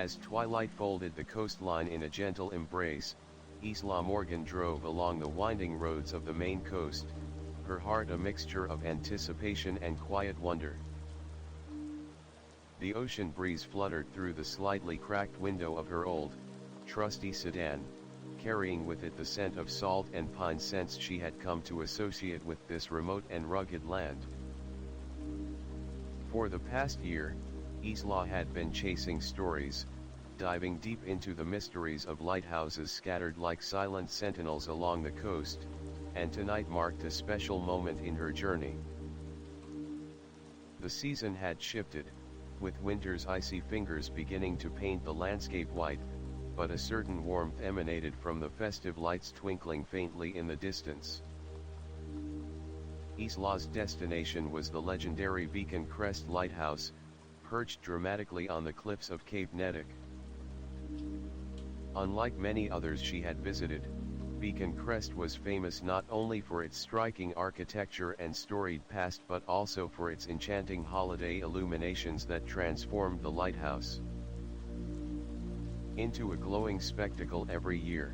As twilight folded the coastline in a gentle embrace, Isla Morgan drove along the winding roads of the main coast, her heart a mixture of anticipation and quiet wonder. The ocean breeze fluttered through the slightly cracked window of her old, trusty sedan, carrying with it the scent of salt and pine scents she had come to associate with this remote and rugged land. For the past year, Isla had been chasing stories, diving deep into the mysteries of lighthouses scattered like silent sentinels along the coast, and tonight marked a special moment in her journey. The season had shifted, with winter's icy fingers beginning to paint the landscape white, but a certain warmth emanated from the festive lights twinkling faintly in the distance. Isla's destination was the legendary Beacon Crest Lighthouse, perched dramatically on the cliffs of Cape Nettic. Unlike many others she had visited, Beacon Crest was famous not only for its striking architecture and storied past but also for its enchanting holiday illuminations that transformed the lighthouse into a glowing spectacle every year.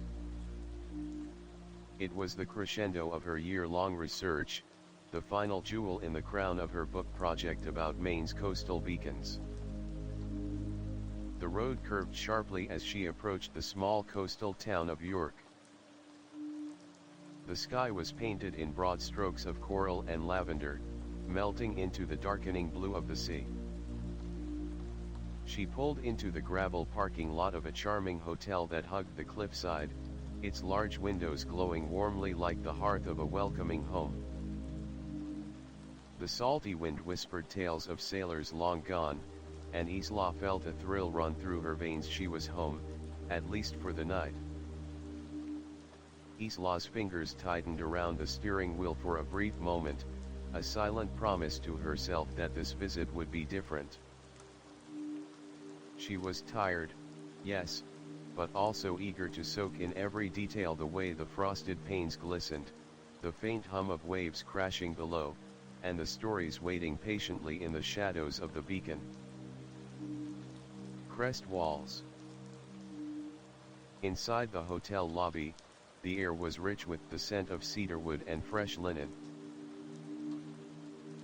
It was the crescendo of her year-long research, the final jewel in the crown of her book project about Maine's coastal beacons. The road curved sharply as she approached the small coastal town of York. The sky was painted in broad strokes of coral and lavender, melting into the darkening blue of the sea. She pulled into the gravel parking lot of a charming hotel that hugged the cliffside, its large windows glowing warmly like the hearth of a welcoming home. The salty wind whispered tales of sailors long gone, and Isla felt a thrill run through her veins. She was home, at least for the night. Isla's fingers tightened around the steering wheel for a brief moment, a silent promise to herself that this visit would be different. She was tired, yes, but also eager to soak in every detail: the way the frosted panes glistened, the faint hum of waves crashing below, and the stories waiting patiently in the shadows of the beacon crest walls. Inside the hotel lobby, the air was rich with the scent of cedarwood and fresh linen.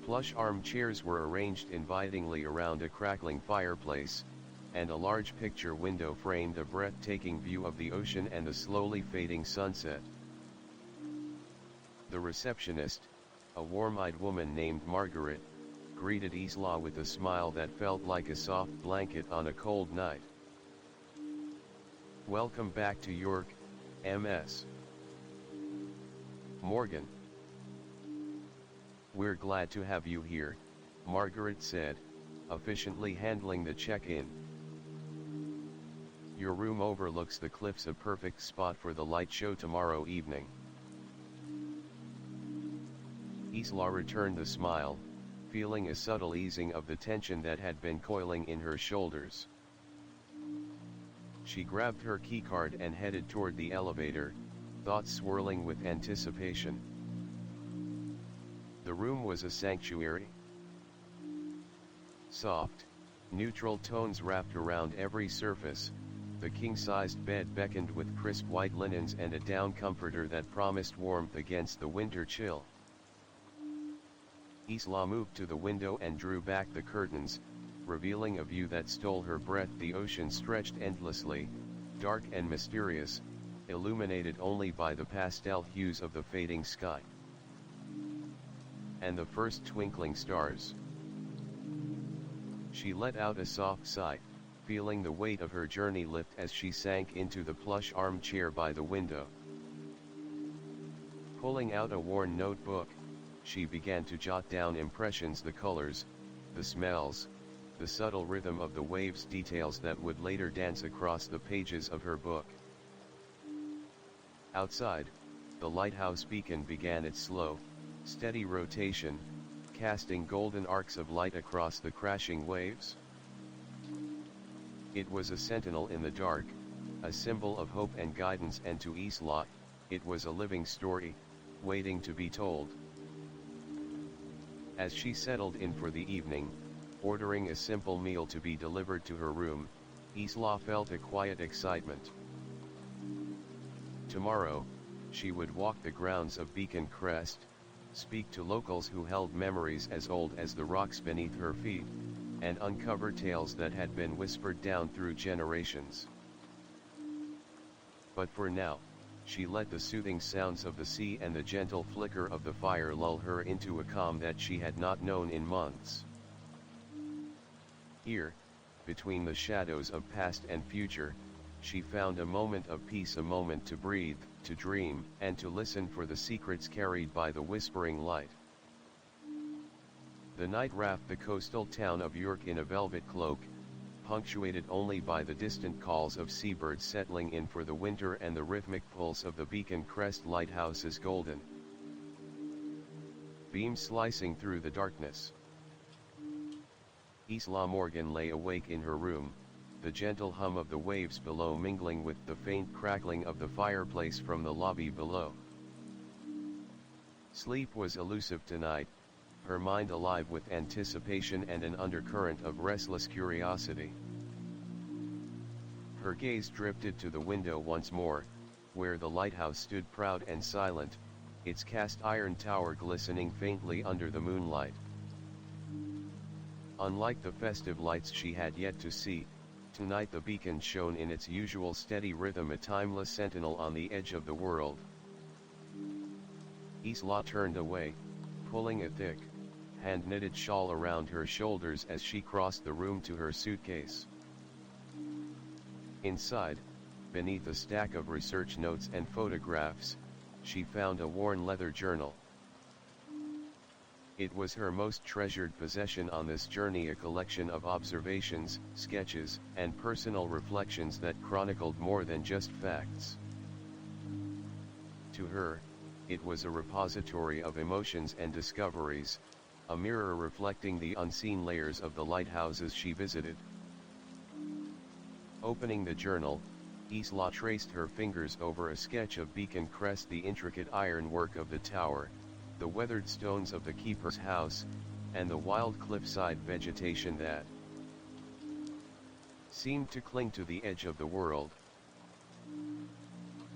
Plush armchairs were arranged invitingly around a crackling fireplace, and a large picture window framed a breathtaking view of the ocean and the slowly fading sunset. The receptionist, a warm-eyed woman named Margaret, greeted Isla with a smile that felt like a soft blanket on a cold night. "Welcome back to York, Ms. Morgan. We're glad to have you here," Margaret said, efficiently handling the check-in. "Your room overlooks the cliffs, a perfect spot for the light show tomorrow evening." Isla returned the smile, feeling a subtle easing of the tension that had been coiling in her shoulders. She grabbed her keycard and headed toward the elevator, thoughts swirling with anticipation. The room was a sanctuary. Soft, neutral tones wrapped around every surface. The king-sized bed beckoned with crisp white linens and a down comforter that promised warmth against the winter chill. Isla moved to the window and drew back the curtains, revealing a view that stole her breath. The ocean stretched endlessly, dark and mysterious, illuminated only by the pastel hues of the fading sky and the first twinkling stars. She let out a soft sigh, feeling the weight of her journey lift as she sank into the plush armchair by the window. Pulling out a worn notebook, she began to jot down impressions: the colors, the smells, the subtle rhythm of the waves, details that would later dance across the pages of her book. Outside, the lighthouse beacon began its slow, steady rotation, casting golden arcs of light across the crashing waves. It was a sentinel in the dark, a symbol of hope and guidance, and to Isla, it was a living story, waiting to be told. As she settled in for the evening, ordering a simple meal to be delivered to her room, Isla felt a quiet excitement. Tomorrow, she would walk the grounds of Beacon Crest, speak to locals who held memories as old as the rocks beneath her feet, and uncover tales that had been whispered down through generations. But for now, she let the soothing sounds of the sea and the gentle flicker of the fire lull her into a calm that she had not known in months. Here, between the shadows of past and future, she found a moment of peace, a moment to breathe, to dream, and to listen for the secrets carried by the whispering light. The night wrapped the coastal town of York in a velvet cloak, punctuated only by the distant calls of seabirds settling in for the winter and the rhythmic pulse of the Beacon Crest lighthouse's golden beams slicing through the darkness. Isla Morgan lay awake in her room, the gentle hum of the waves below mingling with the faint crackling of the fireplace from the lobby below. Sleep was elusive tonight, her mind alive with anticipation and an undercurrent of restless curiosity. Her gaze drifted to the window once more, where the lighthouse stood proud and silent, its cast iron tower glistening faintly under the moonlight. Unlike the festive lights she had yet to see, tonight the beacon shone in its usual steady rhythm, a timeless sentinel on the edge of the world. Isla turned away, pulling a thick, hand-knitted shawl around her shoulders as she crossed the room to her suitcase. Inside, beneath a stack of research notes and photographs, she found a worn leather journal. It was her most treasured possession on this journey, a collection of observations, sketches, and personal reflections that chronicled more than just facts. To her, it was a repository of emotions and discoveries, a mirror reflecting the unseen layers of the lighthouses she visited. Opening the journal, Isla traced her fingers over a sketch of Beacon Crest, the intricate ironwork of the tower, the weathered stones of the keeper's house, and the wild cliffside vegetation that seemed to cling to the edge of the world.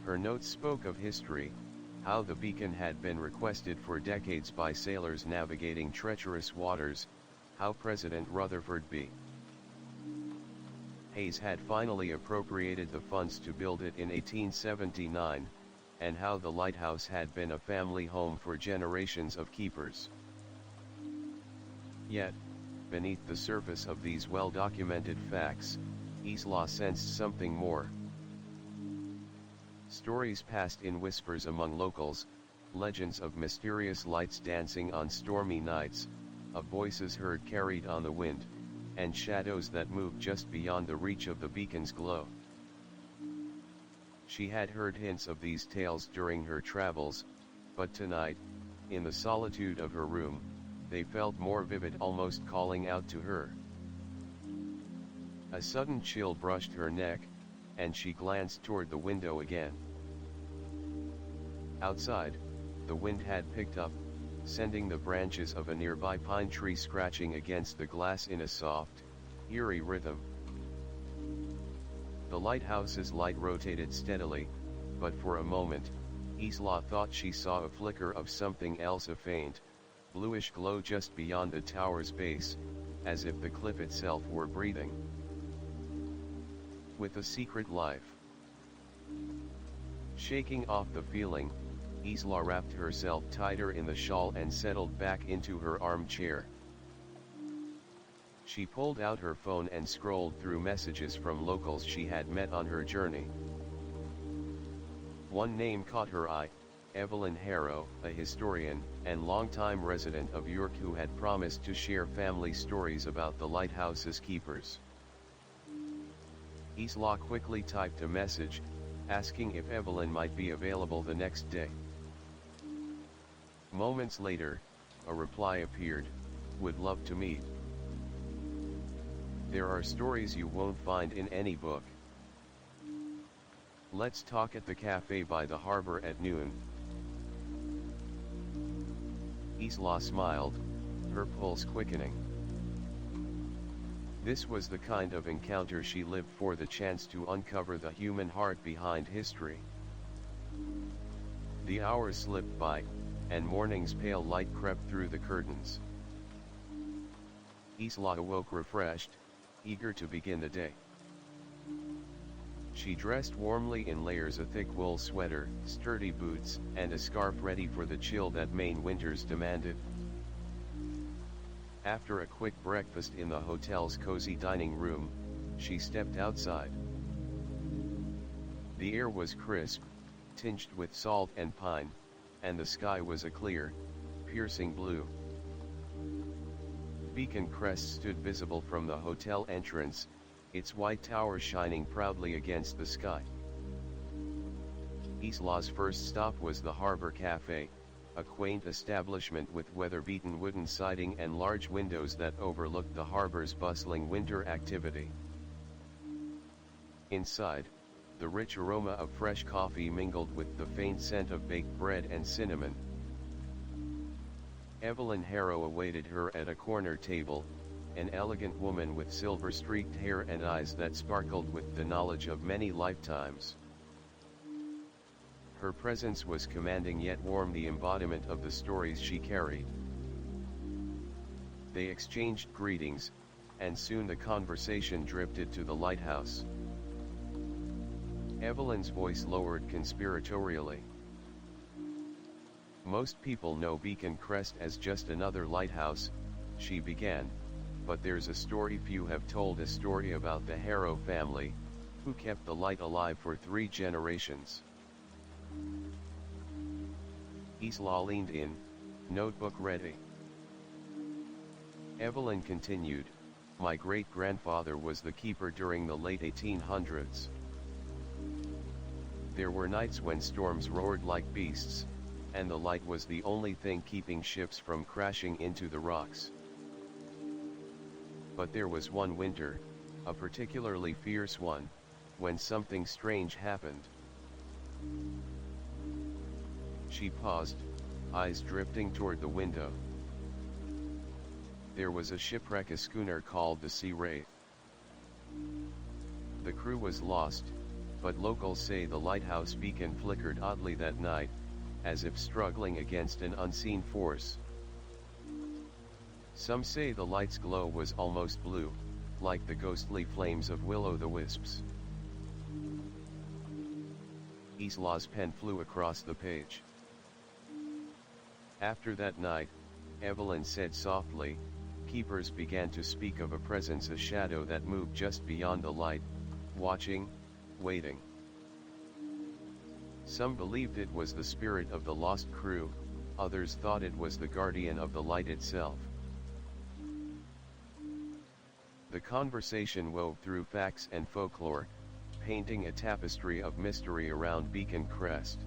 Her notes spoke of history, how the beacon had been requested for decades by sailors navigating treacherous waters, how President Rutherford B. Hayes had finally appropriated the funds to build it in 1879, and how the lighthouse had been a family home for generations of keepers. Yet, beneath the surface of these well-documented facts, Isla sensed something more. Stories passed in whispers among locals, legends of mysterious lights dancing on stormy nights, of voices heard carried on the wind, and shadows that moved just beyond the reach of the beacon's glow. She had heard hints of these tales during her travels, but tonight, in the solitude of her room, they felt more vivid, almost calling out to her. A sudden chill brushed her neck, and she glanced toward the window again. Outside, the wind had picked up, sending the branches of a nearby pine tree scratching against the glass in a soft, eerie rhythm. The lighthouse's light rotated steadily, but for a moment, Isla thought she saw a flicker of something else, a faint, bluish glow just beyond the tower's base, as if the cliff itself were breathing with a secret life. Shaking off the feeling, Isla wrapped herself tighter in the shawl and settled back into her armchair. She pulled out her phone and scrolled through messages from locals she had met on her journey. One name caught her eye, Evelyn Harrow, a historian and longtime resident of York who had promised to share family stories about the lighthouse's keepers. Isla quickly typed a message, asking if Evelyn might be available the next day. Moments later, a reply appeared, "Would love to meet. There are stories you won't find in any book. Let's talk at the cafe by the harbor at noon." Isla smiled, her pulse quickening. This was the kind of encounter she lived for, the chance to uncover the human heart behind history. The hours slipped by, and morning's pale light crept through the curtains. Isla awoke refreshed, eager to begin the day. She dressed warmly in layers, a thick wool sweater, sturdy boots, and a scarf, ready for the chill that Maine winters demanded. After a quick breakfast in the hotel's cozy dining room, she stepped outside. The air was crisp, tinged with salt and pine, and the sky was a clear, piercing blue. Beacon Crest stood visible from the hotel entrance, its white tower shining proudly against the sky. Isla's first stop was the Harbor Cafe, a quaint establishment with weather-beaten wooden siding and large windows that overlooked the harbor's bustling winter activity. Inside, the rich aroma of fresh coffee mingled with the faint scent of baked bread and cinnamon. Evelyn Harrow awaited her at a corner table, an elegant woman with silver-streaked hair and eyes that sparkled with the knowledge of many lifetimes. Her presence was commanding yet warm, the embodiment of the stories she carried. They exchanged greetings, and soon the conversation drifted to the lighthouse. Evelyn's voice lowered conspiratorially. "Most people know Beacon Crest as just another lighthouse," she began, "but there's a story few have told, a story about the Harrow family, who kept the light alive for 3 generations. Isla leaned in, notebook ready. Evelyn continued, "My great-grandfather was the keeper during the late 1800s. There were nights when storms roared like beasts, and the light was the only thing keeping ships from crashing into the rocks. But there was one winter, a particularly fierce one, when something strange happened." She paused, eyes drifting toward the window. "There was a shipwreck, a schooner called the Sea Wraith. The crew was lost, but locals say the lighthouse beacon flickered oddly that night, as if struggling against an unseen force. Some say the light's glow was almost blue, like the ghostly flames of will-o'-the-wisps." Isla's pen flew across the page. "After that night," Evelyn said softly, "keepers began to speak of a presence, a shadow that moved just beyond the light, watching, waiting. Some believed it was the spirit of the lost crew, others thought it was the guardian of the light itself." The conversation wove through facts and folklore, painting a tapestry of mystery around Beacon Crest.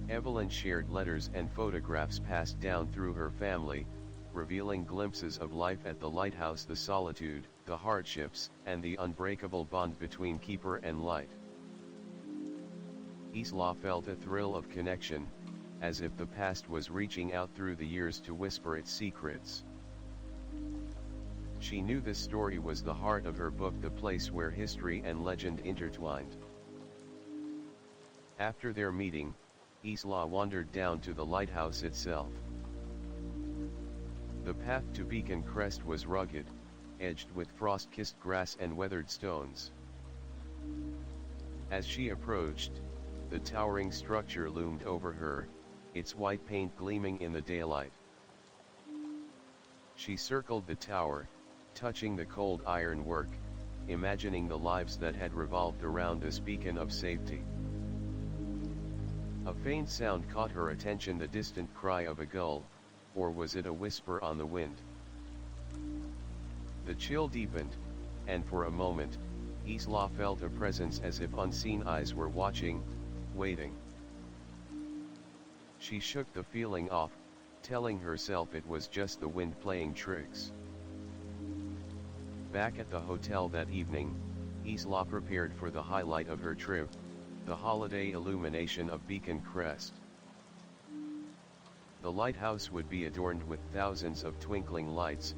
Evelyn shared letters and photographs passed down through her family, revealing glimpses of life at the lighthouse, the solitude, the hardships, and the unbreakable bond between keeper and light. Isla felt a thrill of connection, as if the past was reaching out through the years to whisper its secrets. She knew this story was the heart of her book, the place where history and legend intertwined. After their meeting, Isla wandered down to the lighthouse itself. The path to Beacon Crest was rugged, edged with frost-kissed grass and weathered stones. As she approached, the towering structure loomed over her, its white paint gleaming in the daylight. She circled the tower, touching the cold ironwork, imagining the lives that had revolved around this beacon of safety. A faint sound caught her attention, the distant cry of a gull, or was it a whisper on the wind? The chill deepened, and for a moment, Isla felt a presence, as if unseen eyes were watching, waiting. She shook the feeling off, telling herself it was just the wind playing tricks. Back at the hotel that evening, Isla prepared for the highlight of her trip, the holiday illumination of Beacon Crest. The lighthouse would be adorned with thousands of twinkling lights,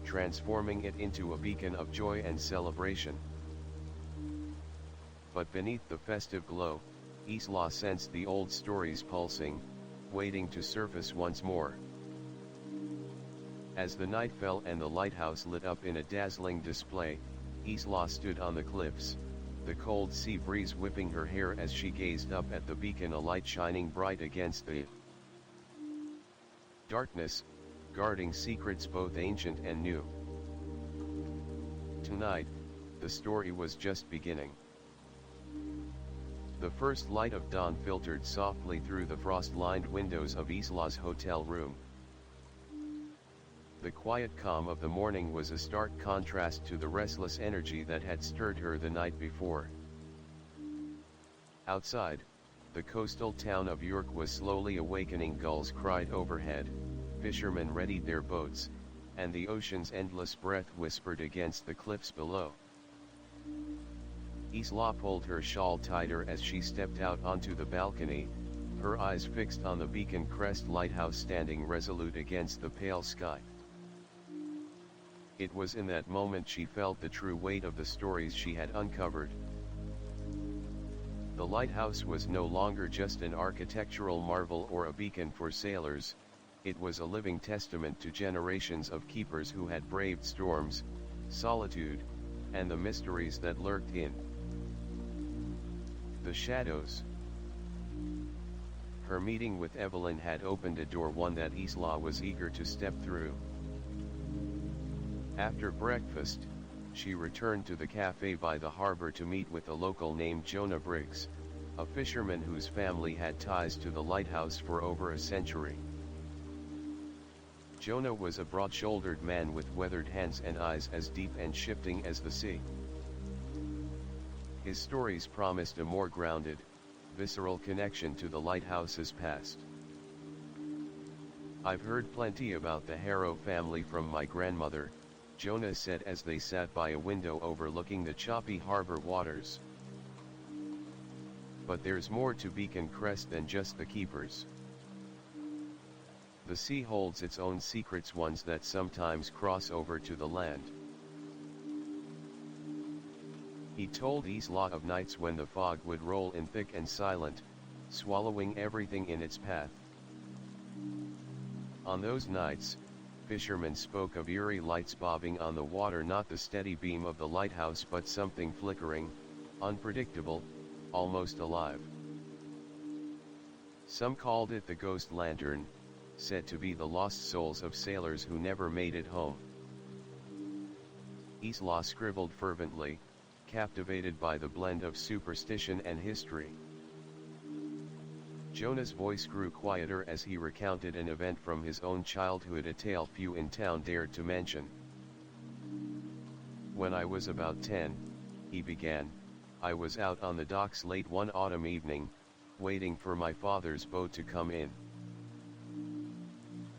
transforming it into a beacon of joy and celebration. But beneath the festive glow, Isla sensed the old stories pulsing, waiting to surface once more. As the night fell and the lighthouse lit up in a dazzling display, Isla stood on the cliffs, the cold sea breeze whipping her hair as she gazed up at the beacon, a light shining bright against the darkness, guarding secrets both ancient and new. Tonight, the story was just beginning. The first light of dawn filtered softly through the frost-lined windows of Isla's hotel room. The quiet calm of the morning was a stark contrast to the restless energy that had stirred her the night before. Outside, the coastal town of York was slowly awakening. Gulls cried overhead, fishermen readied their boats, and the ocean's endless breath whispered against the cliffs below. Isla pulled her shawl tighter as she stepped out onto the balcony, her eyes fixed on the beacon crest lighthouse standing resolute against the pale sky. It was in that moment she felt the true weight of the stories she had uncovered. The lighthouse was no longer just an architectural marvel or a beacon for sailors, it was a living testament to generations of keepers who had braved storms, solitude, and the mysteries that lurked in the shadows. Her meeting with Evelyn had opened a door, one that Isla was eager to step through. After breakfast, she returned to the cafe by the harbor to meet with a local named Jonah Briggs, a fisherman whose family had ties to the lighthouse for over a century. Jonah was a broad-shouldered man with weathered hands and eyes as deep and shifting as the sea. His stories promised a more grounded, visceral connection to the lighthouse's past. "I've heard plenty about the Harrow family from my grandmother," Jonah said as they sat by a window overlooking the choppy harbor waters. "But there's more to Beacon Crest than just the keepers. The sea holds its own secrets, ones that sometimes cross over to the land." He told Isla of nights when the fog would roll in thick and silent, swallowing everything in its path. On those nights, fishermen spoke of eerie lights bobbing on the water, not the steady beam of the lighthouse but something flickering, unpredictable, almost alive. Some called it the ghost lantern, said to be the lost souls of sailors who never made it home. Isla scribbled fervently, captivated by the blend of superstition and history. Jonah's voice grew quieter as he recounted an event from his own childhood, a tale few in town dared to mention. "When I was about 10, he began, I was out on the docks late one autumn evening, waiting for my father's boat to come in.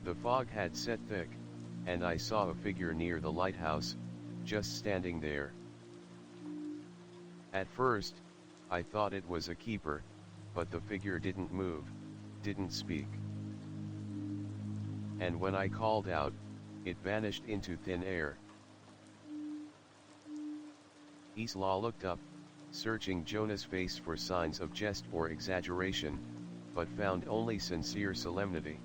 The fog had set thick, and I saw a figure near the lighthouse, just standing there. At first, I thought it was a keeper, but the figure didn't move, didn't speak. And when I called out, it vanished into thin air." Isla looked up, searching Jonah's face for signs of jest or exaggeration, but found only sincere solemnity.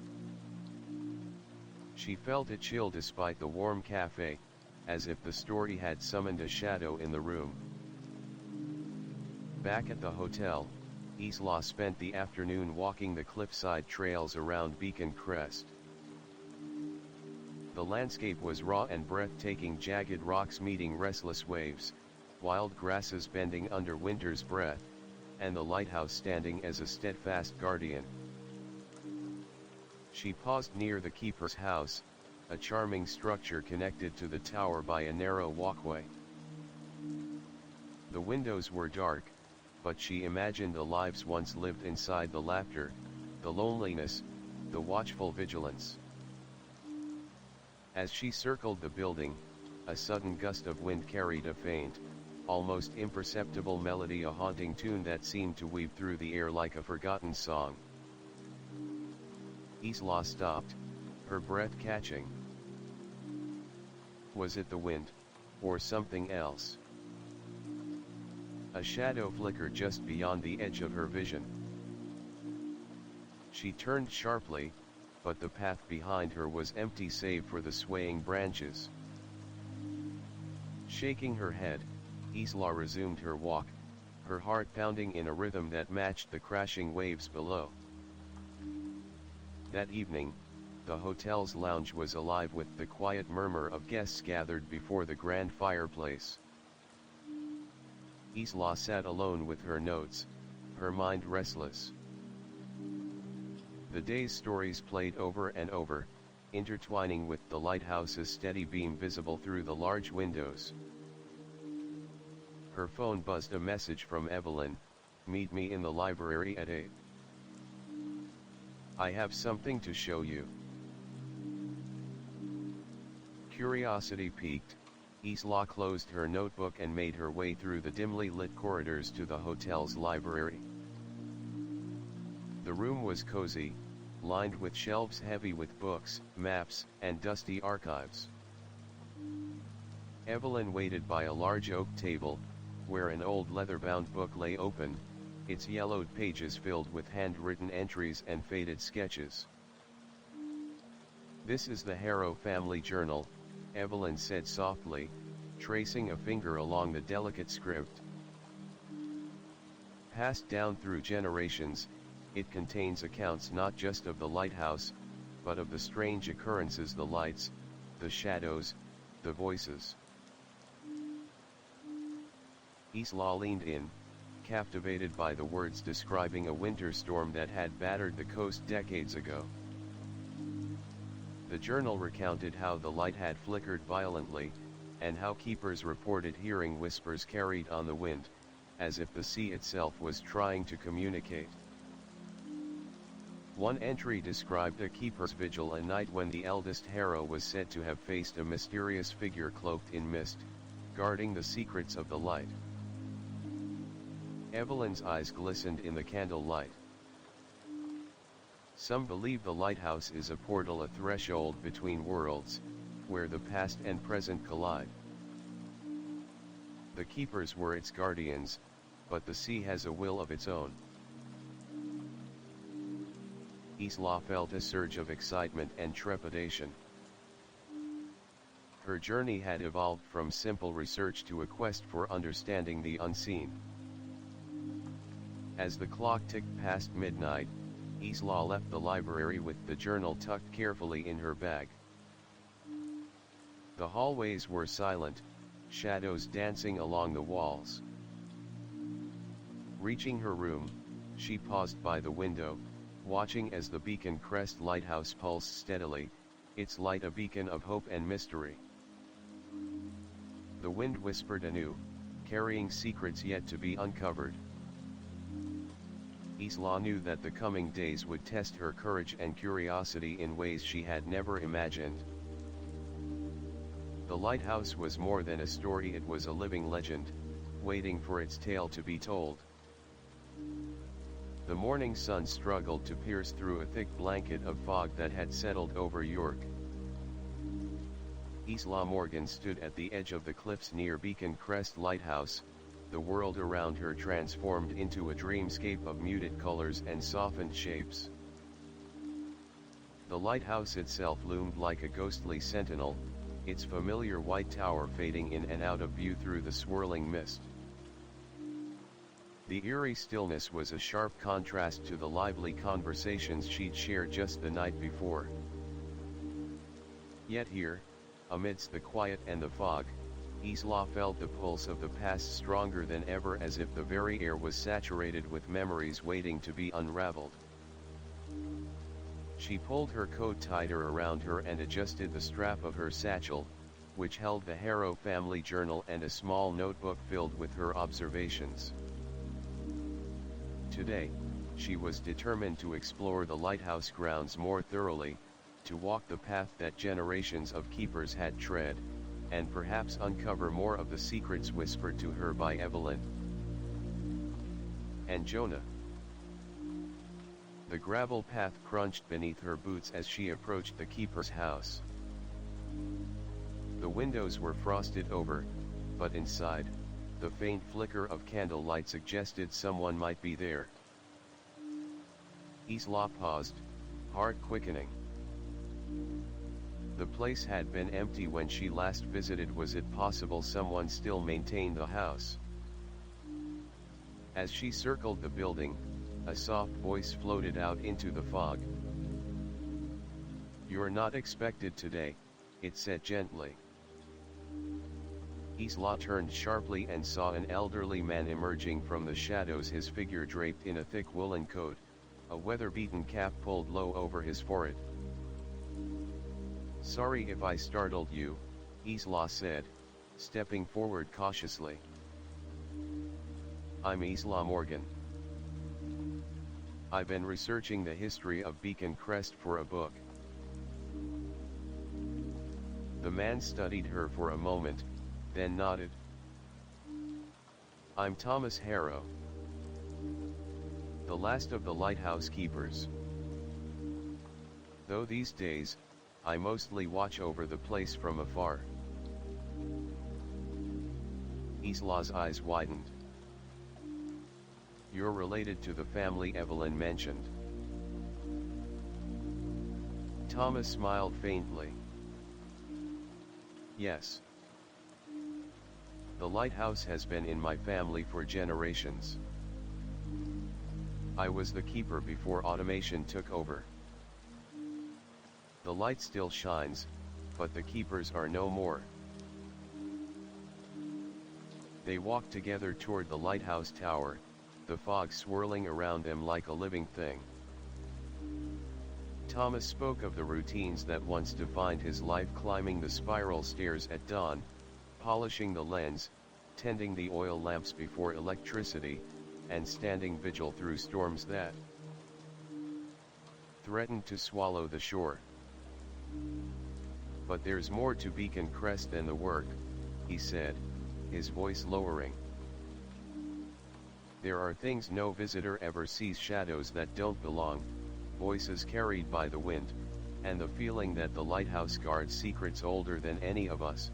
She felt a chill despite the warm cafe, as if the story had summoned a shadow in the room. Back at the hotel, Isla spent the afternoon walking the cliffside trails around Beacon Crest. The landscape was raw and breathtaking, jagged rocks meeting restless waves, wild grasses bending under winter's breath, and the lighthouse standing as a steadfast guardian. She paused near the keeper's house, a charming structure connected to the tower by a narrow walkway. The windows were dark, but she imagined the lives once lived inside, the laughter, the loneliness, the watchful vigilance. As she circled the building, a sudden gust of wind carried a faint, almost imperceptible melody, a haunting tune that seemed to weave through the air like a forgotten song. Isla stopped, her breath catching. Was it the wind, or something else? A shadow flickered just beyond the edge of her vision. She turned sharply, but the path behind her was empty save for the swaying branches. Shaking her head, Isla resumed her walk, her heart pounding in a rhythm that matched the crashing waves below. That evening, the hotel's lounge was alive with the quiet murmur of guests gathered before the grand fireplace. Isla sat alone with her notes, her mind restless. The day's stories played over and over, intertwining with the lighthouse's steady beam visible through the large windows. Her phone buzzed a message from Evelyn, "Meet me in the library at 8. I have something to show you." Curiosity piqued, Isla closed her notebook and made her way through the dimly lit corridors to the hotel's library. The room was cozy, lined with shelves heavy with books, maps, and dusty archives. Evelyn waited by a large oak table, where an old leather-bound book lay open, its yellowed pages filled with handwritten entries and faded sketches. "This is the Harrow family journal," Evelyn said softly, tracing a finger along the delicate script. "Passed down through generations, it contains accounts not just of the lighthouse, but of the strange occurrences, the lights, the shadows, the voices." Isla leaned in, captivated by the words describing a winter storm that had battered the coast decades ago. The journal recounted how the light had flickered violently, and how keepers reported hearing whispers carried on the wind, as if the sea itself was trying to communicate. One entry described a keeper's vigil a night when the eldest Harrow was said to have faced a mysterious figure cloaked in mist, guarding the secrets of the light. Evelyn's eyes glistened in the candlelight. "Some believe the lighthouse is a portal, a threshold between worlds, where the past and present collide. The keepers were its guardians, but the sea has a will of its own." Isla felt a surge of excitement and trepidation. Her journey had evolved from simple research to a quest for understanding the unseen. As the clock ticked past midnight, Isla left the library with the journal tucked carefully in her bag. The hallways were silent, shadows dancing along the walls. Reaching her room, she paused by the window, watching as the Beacon Crest lighthouse pulsed steadily, its light a beacon of hope and mystery. The wind whispered anew, carrying secrets yet to be uncovered. Isla knew that the coming days would test her courage and curiosity in ways she had never imagined. The lighthouse was more than a story, it was a living legend, waiting for its tale to be told. The morning sun struggled to pierce through a thick blanket of fog that had settled over York. Isla Morgan stood at the edge of the cliffs near Beacon Crest Lighthouse, the world around her transformed into a dreamscape of muted colors and softened shapes. The lighthouse itself loomed like a ghostly sentinel, its familiar white tower fading in and out of view through the swirling mist. The eerie stillness was a sharp contrast to the lively conversations she'd shared just the night before. Yet here, amidst the quiet and the fog, Isla felt the pulse of the past stronger than ever, as if the very air was saturated with memories waiting to be unraveled. She pulled her coat tighter around her and adjusted the strap of her satchel, which held the Harrow family journal and a small notebook filled with her observations. Today, she was determined to explore the lighthouse grounds more thoroughly, to walk the path that generations of keepers had tread, and perhaps uncover more of the secrets whispered to her by Evelyn and Jonah. The gravel path crunched beneath her boots as she approached the keeper's house. The windows were frosted over, but inside, the faint flicker of candlelight suggested someone might be there. Isla paused, heart quickening. The place had been empty when she last visited. Was it possible someone still maintained the house? As she circled the building, a soft voice floated out into the fog. "You're not expected today," it said gently. Isla turned sharply and saw an elderly man emerging from the shadows, his figure draped in a thick woolen coat, a weather-beaten cap pulled low over his forehead. "Sorry if I startled you," Isla said, stepping forward cautiously. "I'm Isla Morgan. I've been researching the history of Beacon Crest for a book." The man studied her for a moment, then nodded. "I'm Thomas Harrow, the last of the lighthouse keepers. Though these days, I mostly watch over the place from afar." Isla's eyes widened. "You're related to the family Evelyn mentioned." Thomas smiled faintly. "Yes. The lighthouse has been in my family for generations. I was the keeper before automation took over. The light still shines, but the keepers are no more." They walked together toward the lighthouse tower, the fog swirling around them like a living thing. Thomas spoke of the routines that once defined his life: climbing the spiral stairs at dawn, polishing the lens, tending the oil lamps before electricity, and standing vigil through storms that threatened to swallow the shore. "But there's more to Beacon Crest than the work," he said, his voice lowering. "There are things no visitor ever sees: shadows that don't belong, voices carried by the wind, and the feeling that the lighthouse guards secrets older than any of us."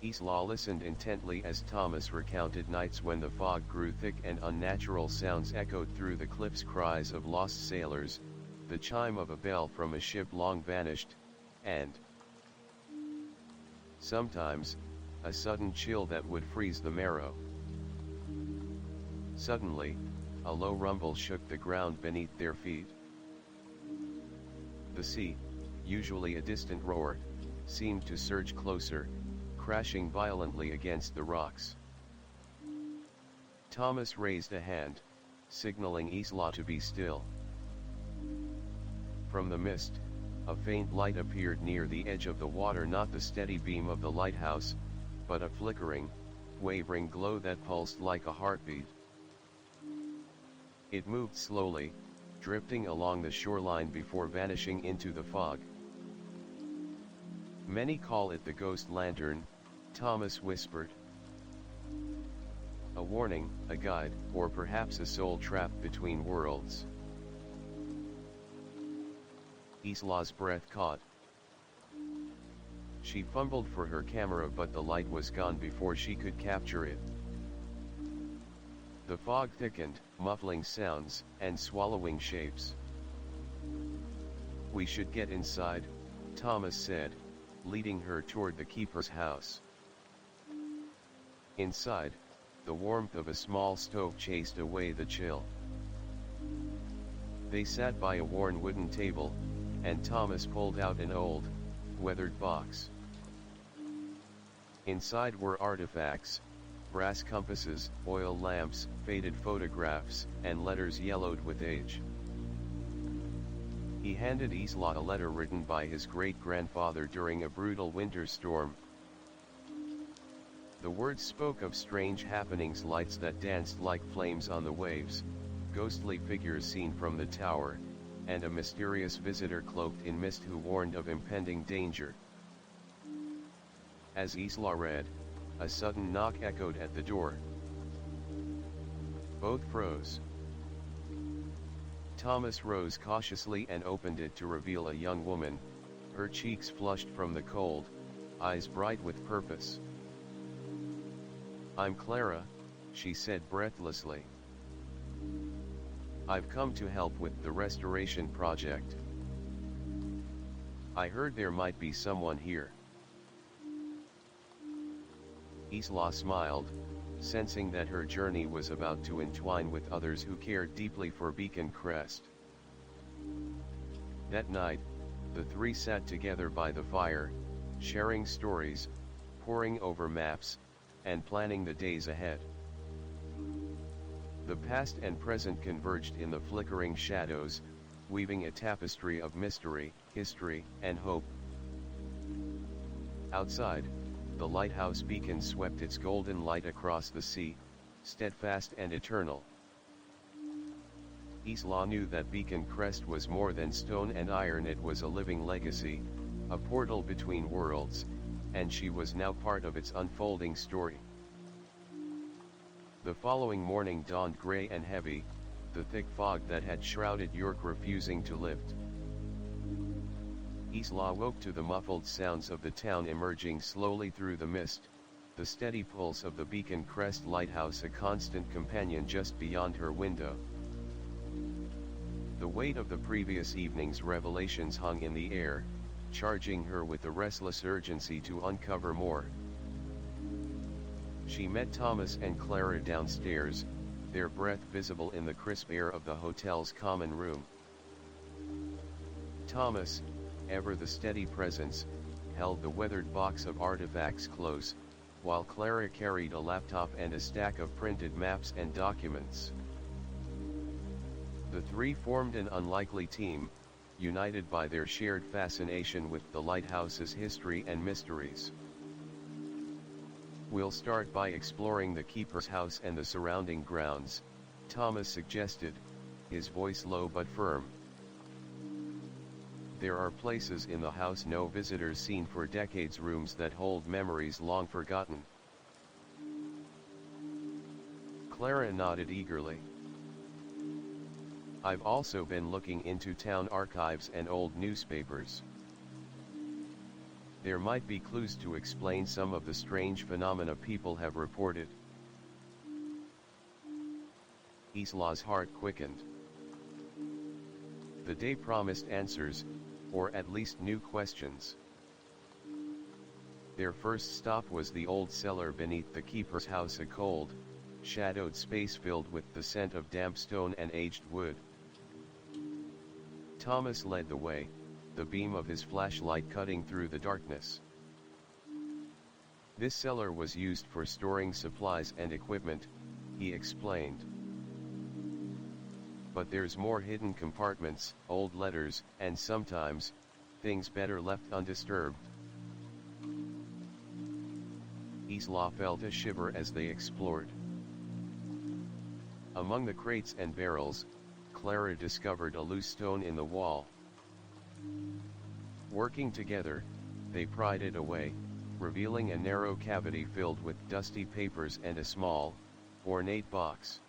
Isla listened intently as Thomas recounted nights when the fog grew thick and unnatural sounds echoed through the cliffs: cries of lost sailors, the chime of a bell from a ship long vanished, and sometimes, a sudden chill that would freeze the marrow. Suddenly, a low rumble shook the ground beneath their feet. The sea, usually a distant roar, seemed to surge closer, crashing violently against the rocks. Thomas raised a hand, signaling Isla to be still. From the mist, a faint light appeared near the edge of the water, not the steady beam of the lighthouse, but a flickering, wavering glow that pulsed like a heartbeat. It moved slowly, drifting along the shoreline before vanishing into the fog. "Many call it the ghost lantern," Thomas whispered. "A warning, a guide, or perhaps a soul trapped between worlds." Isla's breath caught. She fumbled for her camera, but the light was gone before she could capture it. The fog thickened, muffling sounds, and swallowing shapes. "We should get inside," Thomas said, leading her toward the keeper's house. Inside, the warmth of a small stove chased away the chill. They sat by a worn wooden table, and Thomas pulled out an old, weathered box. Inside were artifacts: brass compasses, oil lamps, faded photographs, and letters yellowed with age. He handed Isla a letter written by his great-grandfather during a brutal winter storm. The words spoke of strange happenings: lights that danced like flames on the waves, ghostly figures seen from the tower, and a mysterious visitor cloaked in mist who warned of impending danger. As Isla read, a sudden knock echoed at the door. Both froze. Thomas rose cautiously and opened it to reveal a young woman, Her cheeks flushed from the cold, eyes bright with purpose. "I'm Clara," she said breathlessly. "I've come to help with the restoration project. I heard there might be someone here." Isla smiled, sensing that her journey was about to entwine with others who cared deeply for Beacon Crest. That night, the three sat together by the fire, sharing stories, poring over maps, and planning the days ahead. The past and present converged in the flickering shadows, weaving a tapestry of mystery, history, and hope. Outside, the lighthouse beacon swept its golden light across the sea, steadfast and eternal. Isla knew that Beacon Crest was more than stone and iron. It was a living legacy, a portal between worlds, and she was now part of its unfolding story. The following morning dawned gray and heavy, the thick fog that had shrouded York refusing to lift. Isla woke to the muffled sounds of the town emerging slowly through the mist, the steady pulse of the Beacon Crest lighthouse a constant companion just beyond her window. The weight of the previous evening's revelations hung in the air, charging her with a restless urgency to uncover more. She met Thomas and Clara downstairs, their breath visible in the crisp air of the hotel's common room. Thomas, ever the steady presence, held the weathered box of artifacts close, while Clara carried a laptop and a stack of printed maps and documents. The three formed an unlikely team, united by their shared fascination with the lighthouse's history and mysteries. "We'll start by exploring the keeper's house and the surrounding grounds," Thomas suggested, his voice low but firm. "There are places in the house no visitors seen for decades, rooms that hold memories long forgotten." Clara nodded eagerly. "I've also been looking into town archives and old newspapers. There might be clues to explain some of the strange phenomena people have reported." Isla's heart quickened. The day promised answers, or at least new questions. Their first stop was the old cellar beneath the keeper's house, a cold, shadowed space filled with the scent of damp stone and aged wood. Thomas led the way, the beam of his flashlight cutting through the darkness. "This cellar was used for storing supplies and equipment," he explained. "But there's more: hidden compartments, old letters, and sometimes, things better left undisturbed." Isla felt a shiver as they explored. Among the crates and barrels, Clara discovered a loose stone in the wall. Working together, they pried it away, revealing a narrow cavity filled with dusty papers and a small, ornate box.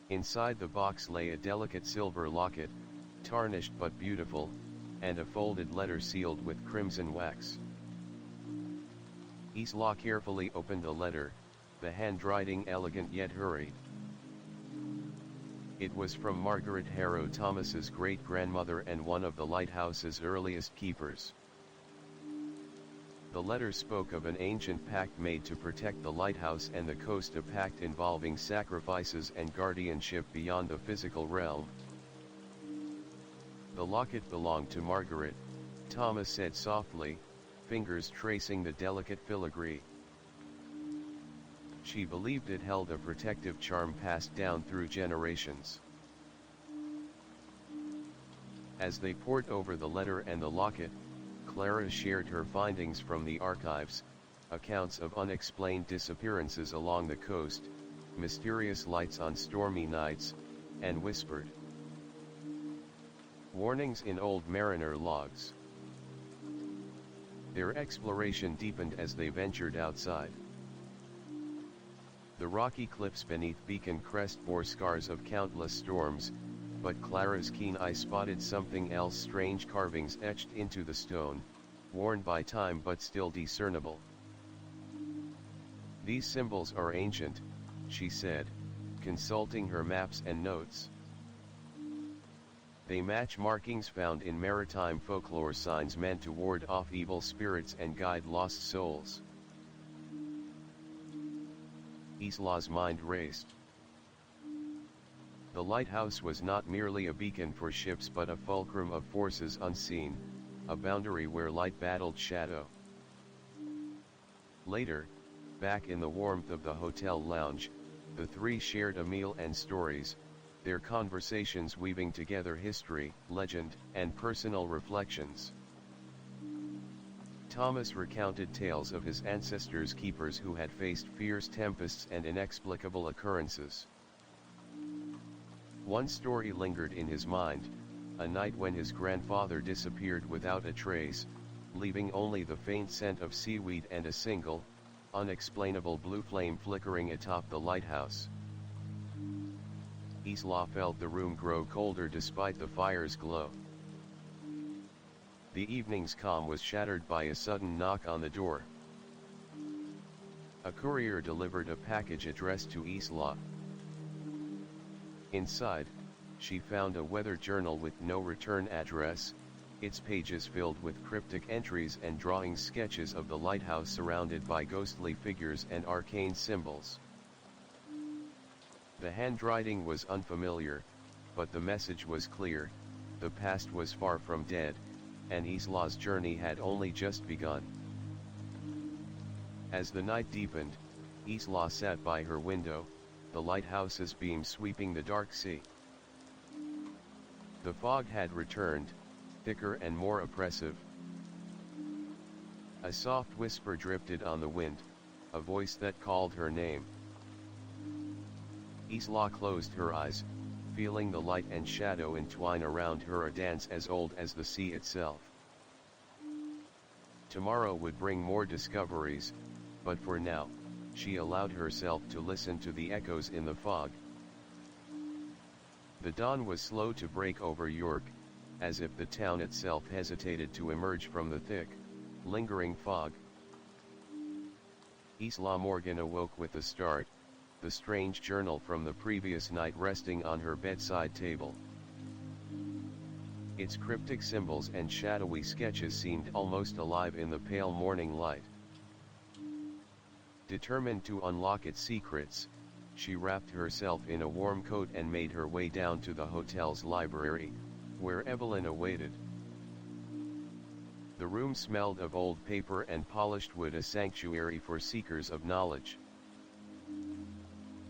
Inside the box lay a delicate silver locket, tarnished but beautiful, and a folded letter sealed with crimson wax. Isla carefully opened the letter, the handwriting elegant yet hurried. It was from Margaret Harrow, Thomas's great-grandmother and one of the lighthouse's earliest keepers. The letter spoke of an ancient pact made to protect the lighthouse and the coast, a pact involving sacrifices and guardianship beyond the physical realm. "The locket belonged to Margaret," Thomas said softly, fingers tracing the delicate filigree. "She believed it held a protective charm passed down through generations." As they pored over the letter and the locket, Clara shared her findings from the archives, accounts of unexplained disappearances along the coast, mysterious lights on stormy nights, and whispered warnings in old mariner logs. Their exploration deepened as they ventured outside. The rocky cliffs beneath Beacon Crest bore scars of countless storms, but Clara's keen eye spotted something else: strange carvings etched into the stone, worn by time but still discernible. "These symbols are ancient," she said, consulting her maps and notes. "They match markings found in maritime folklore, signs meant to ward off evil spirits and guide lost souls." Isla's mind raced. The lighthouse was not merely a beacon for ships but a fulcrum of forces unseen, a boundary where light battled shadow. Later, back in the warmth of the hotel lounge, the three shared a meal and stories, their conversations weaving together history, legend, and personal reflections. Thomas recounted tales of his ancestors' keepers who had faced fierce tempests and inexplicable occurrences. One story lingered in his mind: a night when his grandfather disappeared without a trace, leaving only the faint scent of seaweed and a single, unexplainable blue flame flickering atop the lighthouse. Isla felt the room grow colder despite the fire's glow. The evening's calm was shattered by a sudden knock on the door. A courier delivered a package addressed to Isla. Inside, she found a weather journal with no return address, its pages filled with cryptic entries and drawing sketches of the lighthouse surrounded by ghostly figures and arcane symbols. The handwriting was unfamiliar, but the message was clear: the past was far from dead, and Isla's journey had only just begun. As the night deepened, Isla sat by her window, the lighthouse's beam sweeping the dark sea. The fog had returned, thicker and more oppressive. A soft whisper drifted on the wind, a voice that called her name. Isla closed her eyes, feeling the light and shadow entwine around her, a dance as old as the sea itself. Tomorrow would bring more discoveries, but for now, she allowed herself to listen to the echoes in the fog. The dawn was slow to break over York, as if the town itself hesitated to emerge from the thick, lingering fog. Isla Morgan awoke with a start, the strange journal from the previous night resting on her bedside table. Its cryptic symbols and shadowy sketches seemed almost alive in the pale morning light. Determined to unlock its secrets, she wrapped herself in a warm coat and made her way down to the hotel's library, where Evelyn awaited. The room smelled of old paper and polished wood, a sanctuary for seekers of knowledge.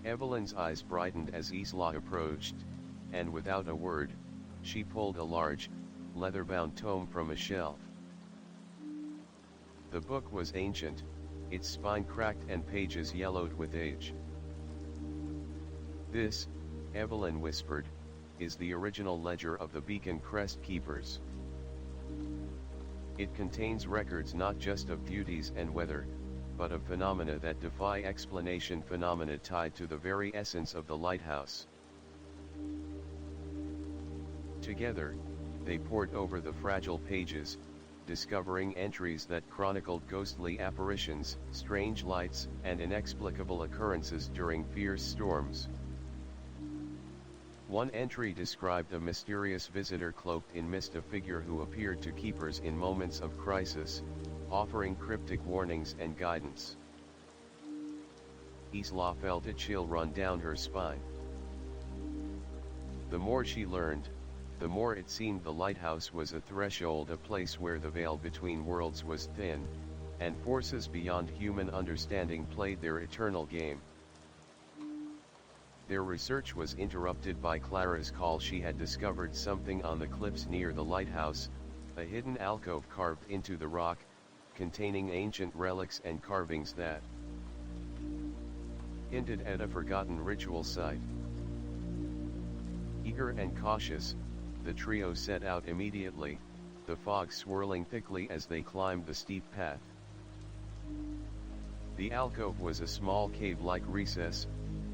Evelyn's eyes brightened as Isla approached, and without a word, she pulled a large, leather-bound tome from a shelf. The book was ancient, its spine cracked and pages yellowed with age. "This," Evelyn whispered, "is the original ledger of the Beacon Crest Keepers. It contains records not just of duties and weather, but of phenomena that defy explanation, phenomena tied to the very essence of the lighthouse." Together, they pored over the fragile pages, discovering entries that chronicled ghostly apparitions, strange lights, and inexplicable occurrences during fierce storms. One entry described a mysterious visitor cloaked in mist, a figure who appeared to keepers in moments of crisis, offering cryptic warnings and guidance. Isla felt a chill run down her spine. The more she learned, the more it seemed the lighthouse was a threshold, a place where the veil between worlds was thin, and forces beyond human understanding played their eternal game. Their research was interrupted by Clara's call. She had discovered something on the cliffs near the lighthouse, a hidden alcove carved into the rock, containing ancient relics and carvings that hinted at a forgotten ritual site. Eager and cautious, the trio set out immediately, the fog swirling thickly as they climbed the steep path. The alcove was a small cave-like recess,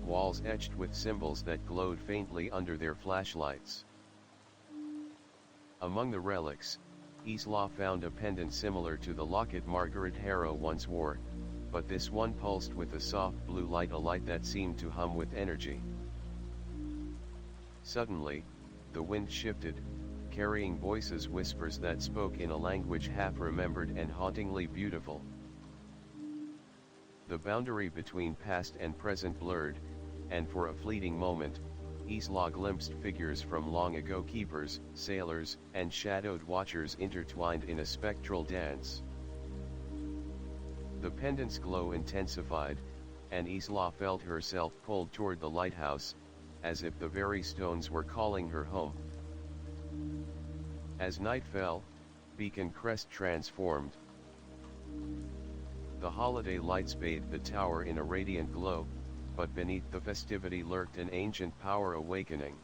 walls etched with symbols that glowed faintly under their flashlights. Among the relics, Isla found a pendant similar to the locket Margaret Harrow once wore, but this one pulsed with a soft blue light, a light that seemed to hum with energy. Suddenly, the wind shifted, carrying voices, whispers that spoke in a language half-remembered and hauntingly beautiful. The boundary between past and present blurred, and for a fleeting moment, Isla glimpsed figures from long ago, keepers, sailors, and shadowed watchers intertwined in a spectral dance. The pendant's glow intensified, and Isla felt herself pulled toward the lighthouse, as if the very stones were calling her home. As night fell, Beacon Crest transformed. The holiday lights bathed the tower in a radiant glow, but beneath the festivity lurked an ancient power awakening.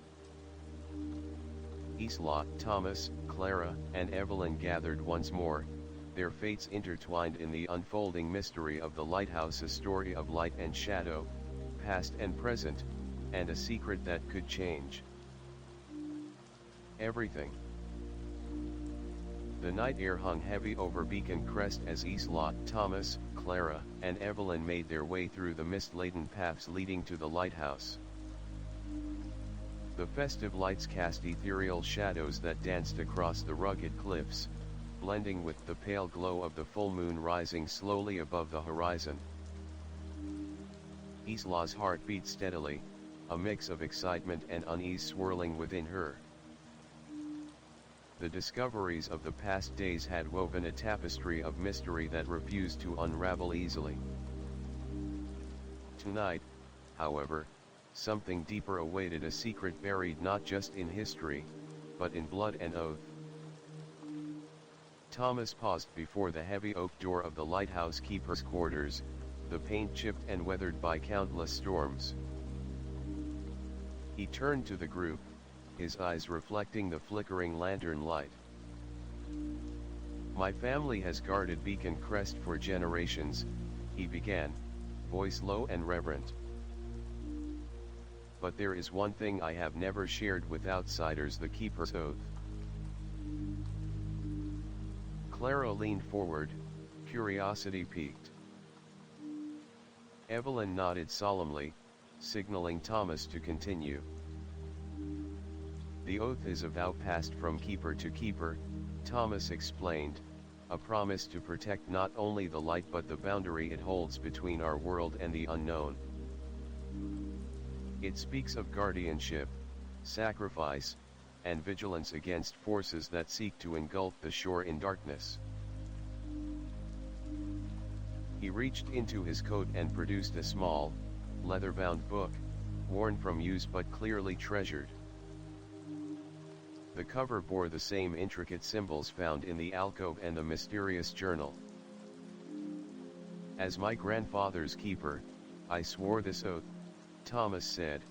Isla, Thomas, Clara, and Evelyn gathered once more, their fates intertwined in the unfolding mystery of the lighthouse, a story of light and shadow, past and present, and a secret that could change everything. The night air hung heavy over Beacon Crest as Isla, Thomas, Clara, and Evelyn made their way through the mist-laden paths leading to the lighthouse. The festive lights cast ethereal shadows that danced across the rugged cliffs, blending with the pale glow of the full moon rising slowly above the horizon. Isla's heart beat steadily, a mix of excitement and unease swirling within her. The discoveries of the past days had woven a tapestry of mystery that refused to unravel easily. Tonight, however, something deeper awaited, a secret buried not just in history, but in blood and oath. Thomas paused before the heavy oak door of the lighthouse keeper's quarters, the paint chipped and weathered by countless storms. He turned to the group, his eyes reflecting the flickering lantern light. "My family has guarded Beacon Crest for generations," he began, voice low and reverent. "But there is one thing I have never shared with outsiders, the keeper's oath." Clara leaned forward, curiosity piqued. Evelyn nodded solemnly, signaling Thomas to continue. "The oath is a vow passed from keeper to keeper," Thomas explained, "a promise to protect not only the light but the boundary it holds between our world and the unknown. It speaks of guardianship, sacrifice, and vigilance against forces that seek to engulf the shore in darkness." He reached into his coat and produced a small, leather-bound book, worn from use but clearly treasured. The cover bore the same intricate symbols found in the alcove and the mysterious journal. "As my grandfather's keeper, I swore this oath," Thomas said,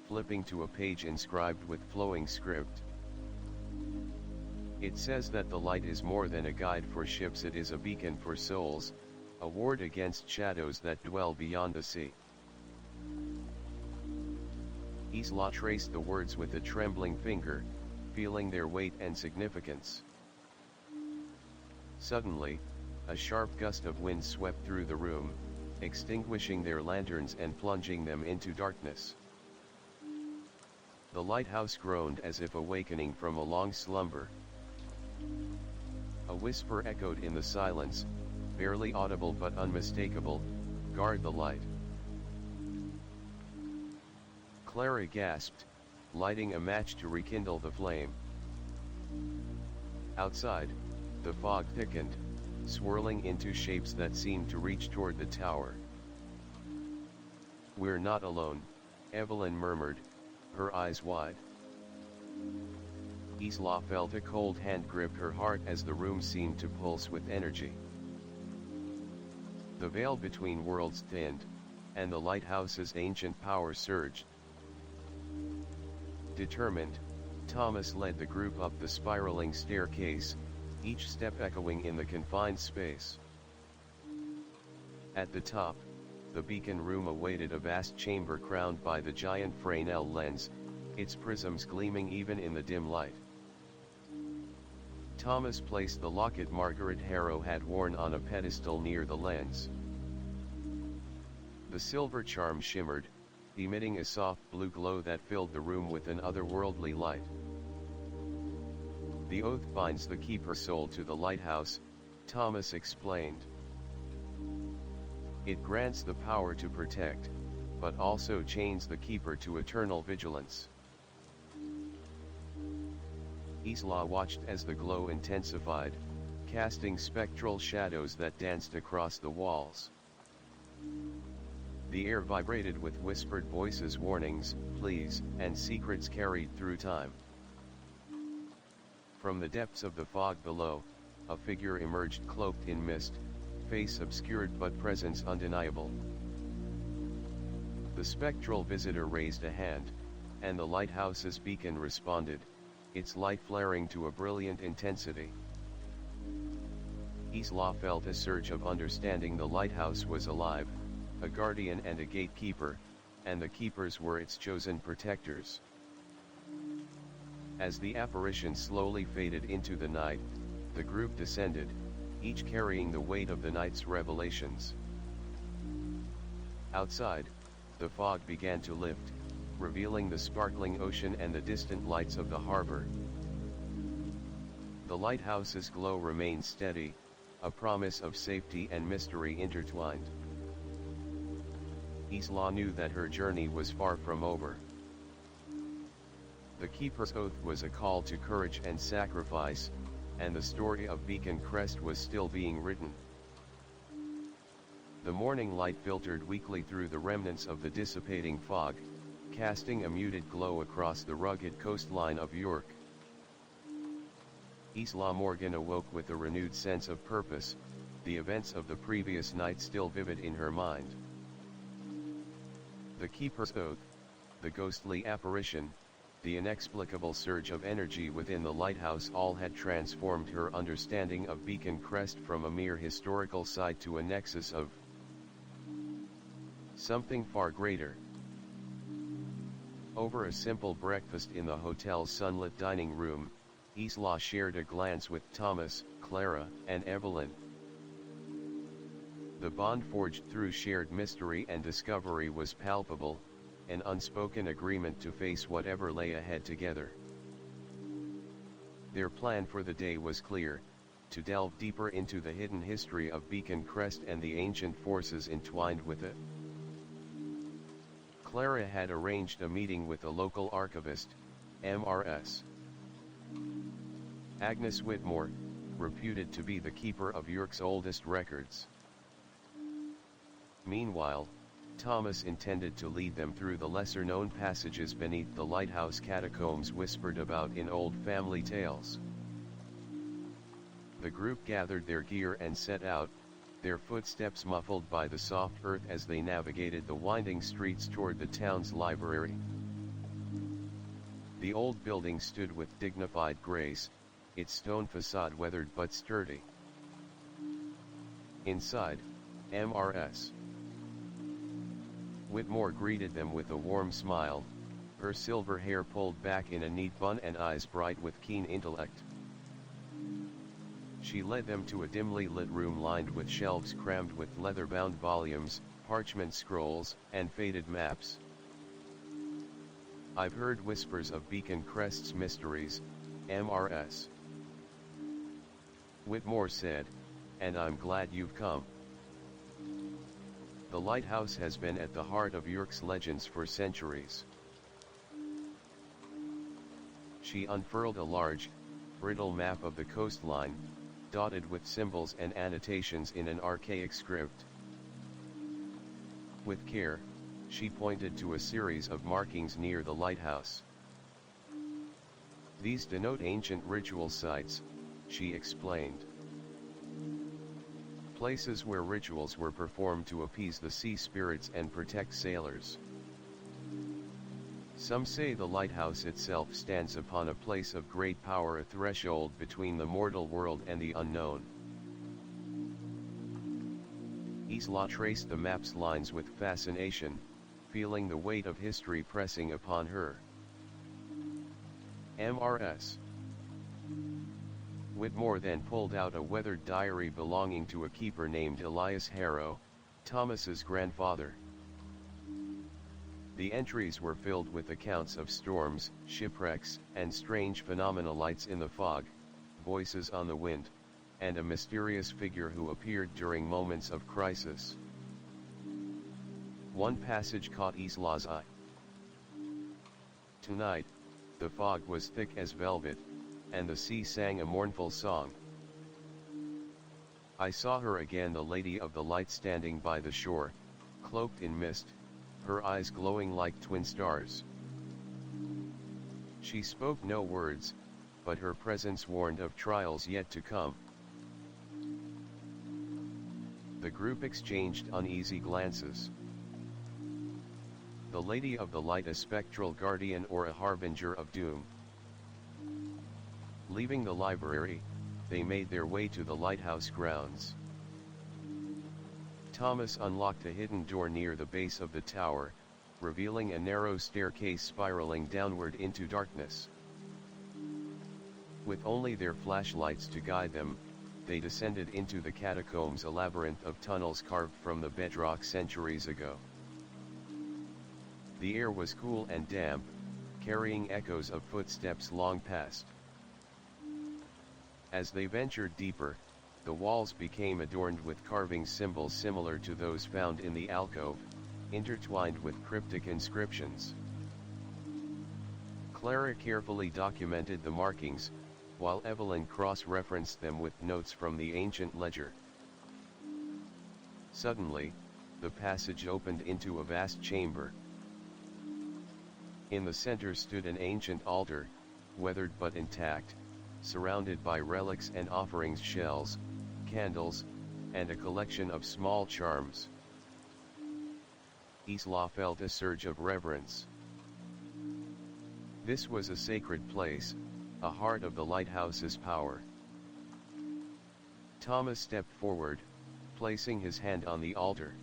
flipping to a page inscribed with flowing script. "It says that the light is more than a guide for ships, it is a beacon for souls, a ward against shadows that dwell beyond the sea." Isla traced the words with a trembling finger, feeling their weight and significance. Suddenly, a sharp gust of wind swept through the room, extinguishing their lanterns and plunging them into darkness. The lighthouse groaned as if awakening from a long slumber. A whisper echoed in the silence, barely audible but unmistakable, "Guard the light." Clara gasped, lighting a match to rekindle the flame. Outside, the fog thickened, swirling into shapes that seemed to reach toward the tower. "We're not alone," Evelyn murmured, her eyes wide. Isla felt a cold hand grip her heart as the room seemed to pulse with energy. The veil between worlds thinned, and the lighthouse's ancient power surged. Determined, Thomas led the group up the spiraling staircase, each step echoing in the confined space. At the top, The beacon room awaited a vast chamber crowned by the giant Fresnel lens, its prisms gleaming even in the dim light. Thomas placed the locket Margaret Harrow had worn on a pedestal near the lens. The silver charm shimmered, emitting a soft blue glow that filled the room with an otherworldly light. "The oath binds the keeper's soul to the lighthouse," Thomas explained. "It grants the power to protect, but also chains the keeper to eternal vigilance." Isla watched as the glow intensified, casting spectral shadows that danced across the walls. The air vibrated with whispered voices, warnings, pleas, and secrets carried through time. From the depths of the fog below, a figure emerged cloaked in mist, face obscured but presence undeniable. The spectral visitor raised a hand, and the lighthouse's beacon responded, its light flaring to a brilliant intensity. Isla felt a surge of understanding. The lighthouse was alive, a guardian and a gatekeeper, and the keepers were its chosen protectors. As the apparition slowly faded into the night, the group descended, each carrying the weight of the night's revelations. Outside, the fog began to lift, revealing the sparkling ocean and the distant lights of the harbor. The lighthouse's glow remained steady, a promise of safety and mystery intertwined. Isla knew that her journey was far from over. The keeper's oath was a call to courage and sacrifice, and the story of Beacon Crest was still being written. The morning light filtered weakly through the remnants of the dissipating fog, casting a muted glow across the rugged coastline of York. Isla Morgan awoke with a renewed sense of purpose, the events of the previous night still vivid in her mind. The keeper's oath, the ghostly apparition, the inexplicable surge of energy within the lighthouse, all had transformed her understanding of Beacon Crest from a mere historical site to a nexus of something far greater. Over a simple breakfast in the hotel's sunlit dining room, Isla shared a glance with Thomas, Clara, and Evelyn. The bond forged through shared mystery and discovery was palpable, an unspoken agreement to face whatever lay ahead together. Their plan for the day was clear: to delve deeper into the hidden history of Beacon Crest and the ancient forces entwined with it. Clara had arranged a meeting with a local archivist, Mrs. Agnes Whitmore, reputed to be the keeper of York's oldest records. Meanwhile, Thomas intended to lead them through the lesser-known passages beneath the lighthouse catacombs whispered about in old family tales. The group gathered their gear and set out, their footsteps muffled by the soft earth as they navigated the winding streets toward the town's library. The old building stood with dignified grace, its stone facade weathered but sturdy. Inside, Mrs. Whitmore greeted them with a warm smile, her silver hair pulled back in a neat bun and eyes bright with keen intellect. She led them to a dimly lit room lined with shelves crammed with leather-bound volumes, parchment scrolls, and faded maps. "I've heard whispers of Beacon Crest's mysteries," Mrs. Whitmore said, "and I'm glad you've come. The lighthouse has been at the heart of York's legends for centuries." She unfurled a large, brittle map of the coastline, dotted with symbols and annotations in an archaic script. With care, she pointed to a series of markings near the lighthouse. "These denote ancient ritual sites," she explained. "Places where rituals were performed to appease the sea spirits and protect sailors. Some say the lighthouse itself stands upon a place of great power, a threshold between the mortal world and the unknown." Isla traced the map's lines with fascination, feeling the weight of history pressing upon her. Mrs. Whitmore then pulled out a weathered diary belonging to a keeper named Elias Harrow, Thomas's grandfather. The entries were filled with accounts of storms, shipwrecks, and strange phenomena, lights in the fog, voices on the wind, and a mysterious figure who appeared during moments of crisis. One passage caught Isla's eye. Tonight, the fog was thick as velvet, and the sea sang a mournful song. I saw her again, the Lady of the Light, standing by the shore, cloaked in mist, her eyes glowing like twin stars. She spoke no words, but her presence warned of trials yet to come. The group exchanged uneasy glances. The Lady of the Light, a spectral guardian or a harbinger of doom? Leaving the library, they made their way to the lighthouse grounds. Thomas unlocked a hidden door near the base of the tower, revealing a narrow staircase spiraling downward into darkness. With only their flashlights to guide them, they descended into the catacombs, a labyrinth of tunnels carved from the bedrock centuries ago. The air was cool and damp, carrying echoes of footsteps long past. As they ventured deeper, the walls became adorned with carving symbols similar to those found in the alcove, intertwined with cryptic inscriptions. Clara carefully documented the markings, while Evelyn cross-referenced them with notes from the ancient ledger. Suddenly, the passage opened into a vast chamber. In the center stood an ancient altar, weathered but intact, surrounded by relics and offerings, shells, candles, and a collection of small charms. Isla felt a surge of reverence. This was a sacred place, a heart of the lighthouse's power. Thomas stepped forward, placing his hand on the altar.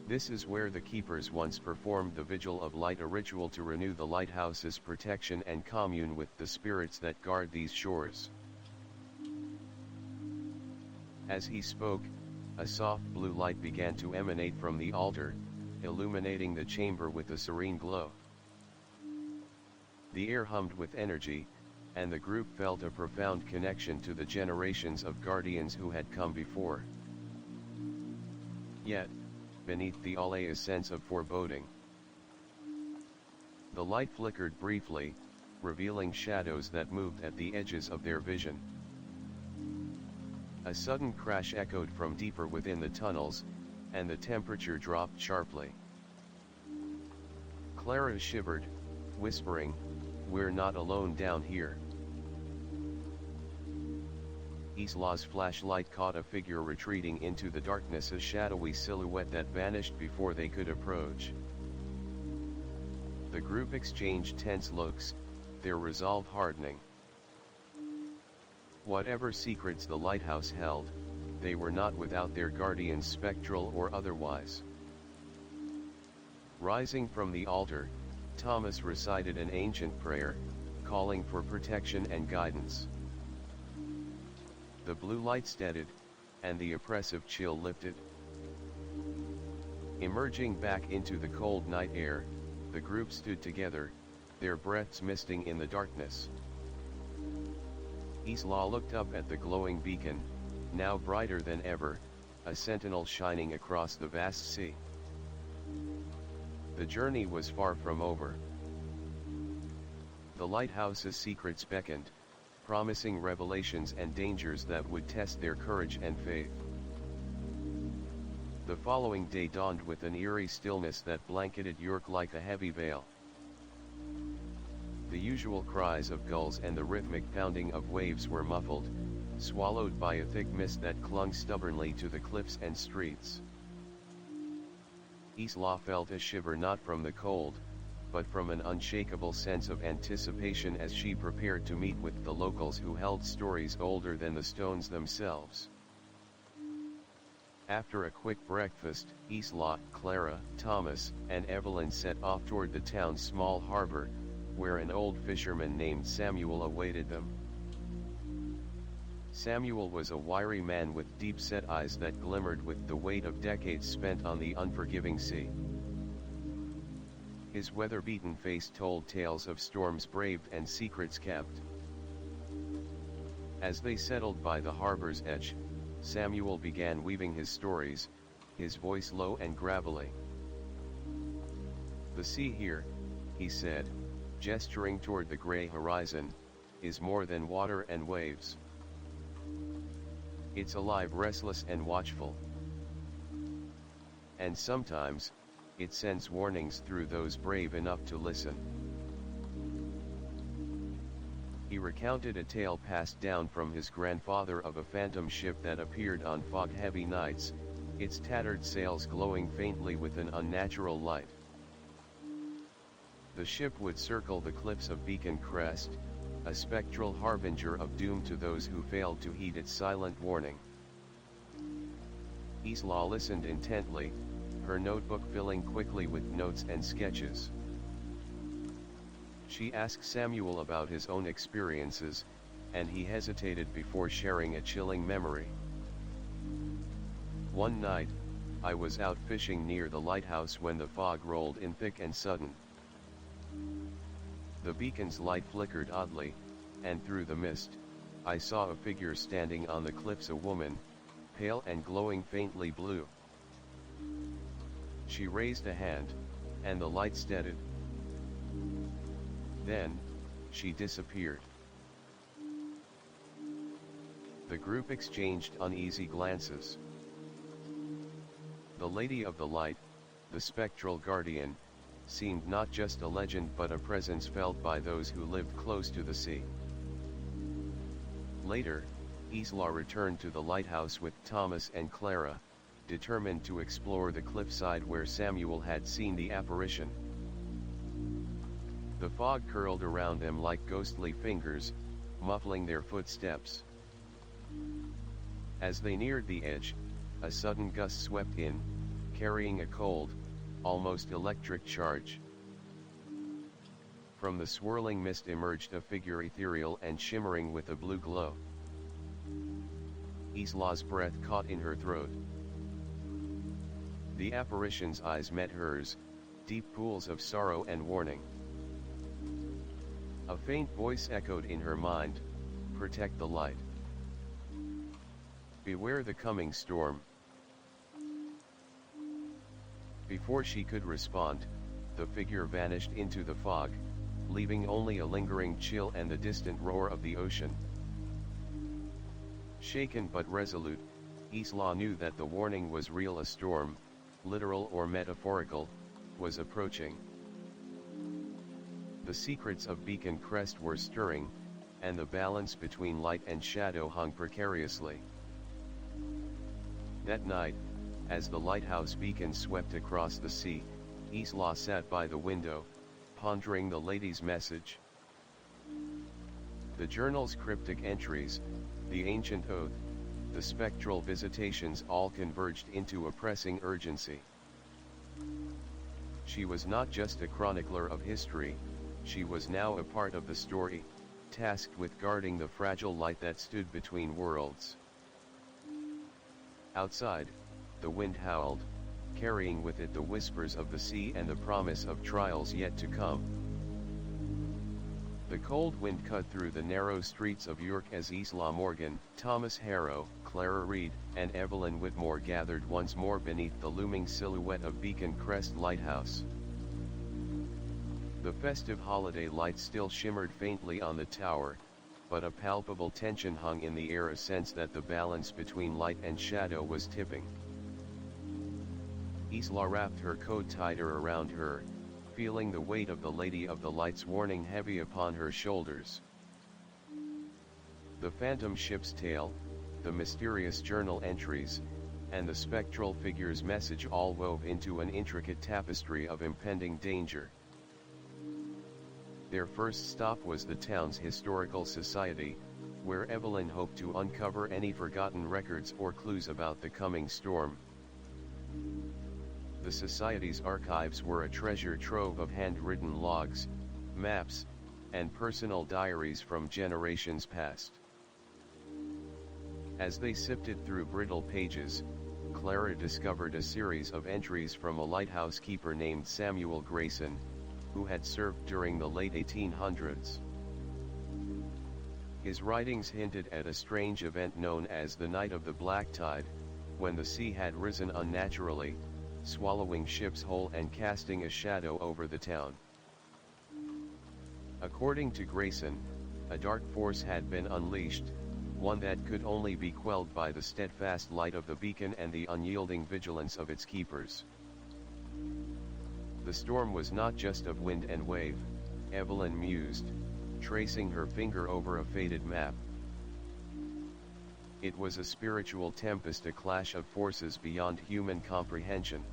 This is where the keepers once performed the Vigil of Light, a ritual to renew the lighthouse's protection and commune with the spirits that guard these shores. As he spoke, a soft blue light began to emanate from the altar, illuminating the chamber with a serene glow. The air hummed with energy, and the group felt a profound connection to the generations of guardians who had come before. Yet, beneath the all lay a sense of foreboding. The light flickered briefly, revealing shadows that moved at the edges of their vision. A sudden crash echoed from deeper within the tunnels, and the temperature dropped sharply. Clara shivered, whispering, "We're not alone down here." Isla's flashlight caught a figure retreating into the darkness, a shadowy silhouette that vanished before they could approach. The group exchanged tense looks, their resolve hardening. Whatever secrets the lighthouse held, they were not without their guardians, spectral or otherwise. Rising from the altar, Thomas recited an ancient prayer, calling for protection and guidance. The blue light steadied, and the oppressive chill lifted. Emerging back into the cold night air, the group stood together, their breaths misting in the darkness. Isla looked up at the glowing beacon, now brighter than ever, a sentinel shining across the vast sea. The journey was far from over. The lighthouse's secrets beckoned, promising revelations and dangers that would test their courage and faith. The following day dawned with an eerie stillness that blanketed York like a heavy veil. The usual cries of gulls and the rhythmic pounding of waves were muffled, swallowed by a thick mist that clung stubbornly to the cliffs and streets. Isla felt a shiver, not from the cold, but from an unshakable sense of anticipation as she prepared to meet with the locals who held stories older than the stones themselves. After a quick breakfast, Isla, Clara, Thomas, and Evelyn set off toward the town's small harbor, where an old fisherman named Samuel awaited them. Samuel was a wiry man with deep-set eyes that glimmered with the weight of decades spent on the unforgiving sea. His weather-beaten face told tales of storms braved and secrets kept. As they settled by the harbor's edge, Samuel began weaving his stories, his voice low and gravelly. "The sea here," he said, gesturing toward the gray horizon, "is more than water and waves. It's alive, restless and watchful. And sometimes, it sends warnings through those brave enough to listen." He recounted a tale passed down from his grandfather of a phantom ship that appeared on fog-heavy nights, its tattered sails glowing faintly with an unnatural light. The ship would circle the cliffs of Beacon Crest, a spectral harbinger of doom to those who failed to heed its silent warning. Isla listened intently, her notebook filling quickly with notes and sketches. She asked Samuel about his own experiences, and he hesitated before sharing a chilling memory. "One night, I was out fishing near the lighthouse when the fog rolled in thick and sudden. The beacon's light flickered oddly, and through the mist, I saw a figure standing on the cliffs, a woman, pale and glowing faintly blue. She raised a hand, and the light steadied. Then, she disappeared." The group exchanged uneasy glances. The Lady of the Light, the spectral guardian, seemed not just a legend but a presence felt by those who lived close to the sea. Later, Isla returned to the lighthouse with Thomas and Clara, determined to explore the cliffside where Samuel had seen the apparition. The fog curled around them like ghostly fingers, muffling their footsteps. As they neared the edge, a sudden gust swept in, carrying a cold, almost electric charge. From the swirling mist emerged a figure ethereal and shimmering with a blue glow. Isla's breath caught in her throat. The apparition's eyes met hers, deep pools of sorrow and warning. A faint voice echoed in her mind, "Protect the light. Beware the coming storm." Before she could respond, the figure vanished into the fog, leaving only a lingering chill and the distant roar of the ocean. Shaken but resolute, Isla knew that the warning was real. A storm, literal or metaphorical, was approaching. The secrets of Beacon Crest were stirring, and the balance between light and shadow hung precariously. That night, as the lighthouse beacon swept across the sea, Isla sat by the window, pondering the lady's message. The journal's cryptic entries, the ancient oath, the spectral visitations all converged into a pressing urgency. She was not just a chronicler of history, she was now a part of the story, tasked with guarding the fragile light that stood between worlds. Outside, the wind howled, carrying with it the whispers of the sea and the promise of trials yet to come. The cold wind cut through the narrow streets of York as Isla Morgan, Thomas Harrow, Clara Reed, and Evelyn Whitmore gathered once more beneath the looming silhouette of Beacon Crest Lighthouse. The festive holiday lights still shimmered faintly on the tower, but a palpable tension hung in the air, a sense that the balance between light and shadow was tipping. Isla wrapped her coat tighter around her, feeling the weight of the Lady of the Light's warning heavy upon her shoulders. The phantom ship's tale, the mysterious journal entries, and the spectral figure's message all wove into an intricate tapestry of impending danger. Their first stop was the town's historical society, where Evelyn hoped to uncover any forgotten records or clues about the coming storm. The Society's archives were a treasure trove of handwritten logs, maps, and personal diaries from generations past. As they sifted through brittle pages, Clara discovered a series of entries from a lighthouse keeper named Samuel Grayson, who had served during the late 1800s. His writings hinted at a strange event known as the Night of the Black Tide, when the sea had risen unnaturally, swallowing ships whole and casting a shadow over the town. According to Grayson, a dark force had been unleashed, one that could only be quelled by the steadfast light of the beacon and the unyielding vigilance of its keepers. The storm was not just of wind and wave, Evelyn mused, tracing her finger over a faded map. It was a spiritual tempest, a clash of forces beyond human comprehension.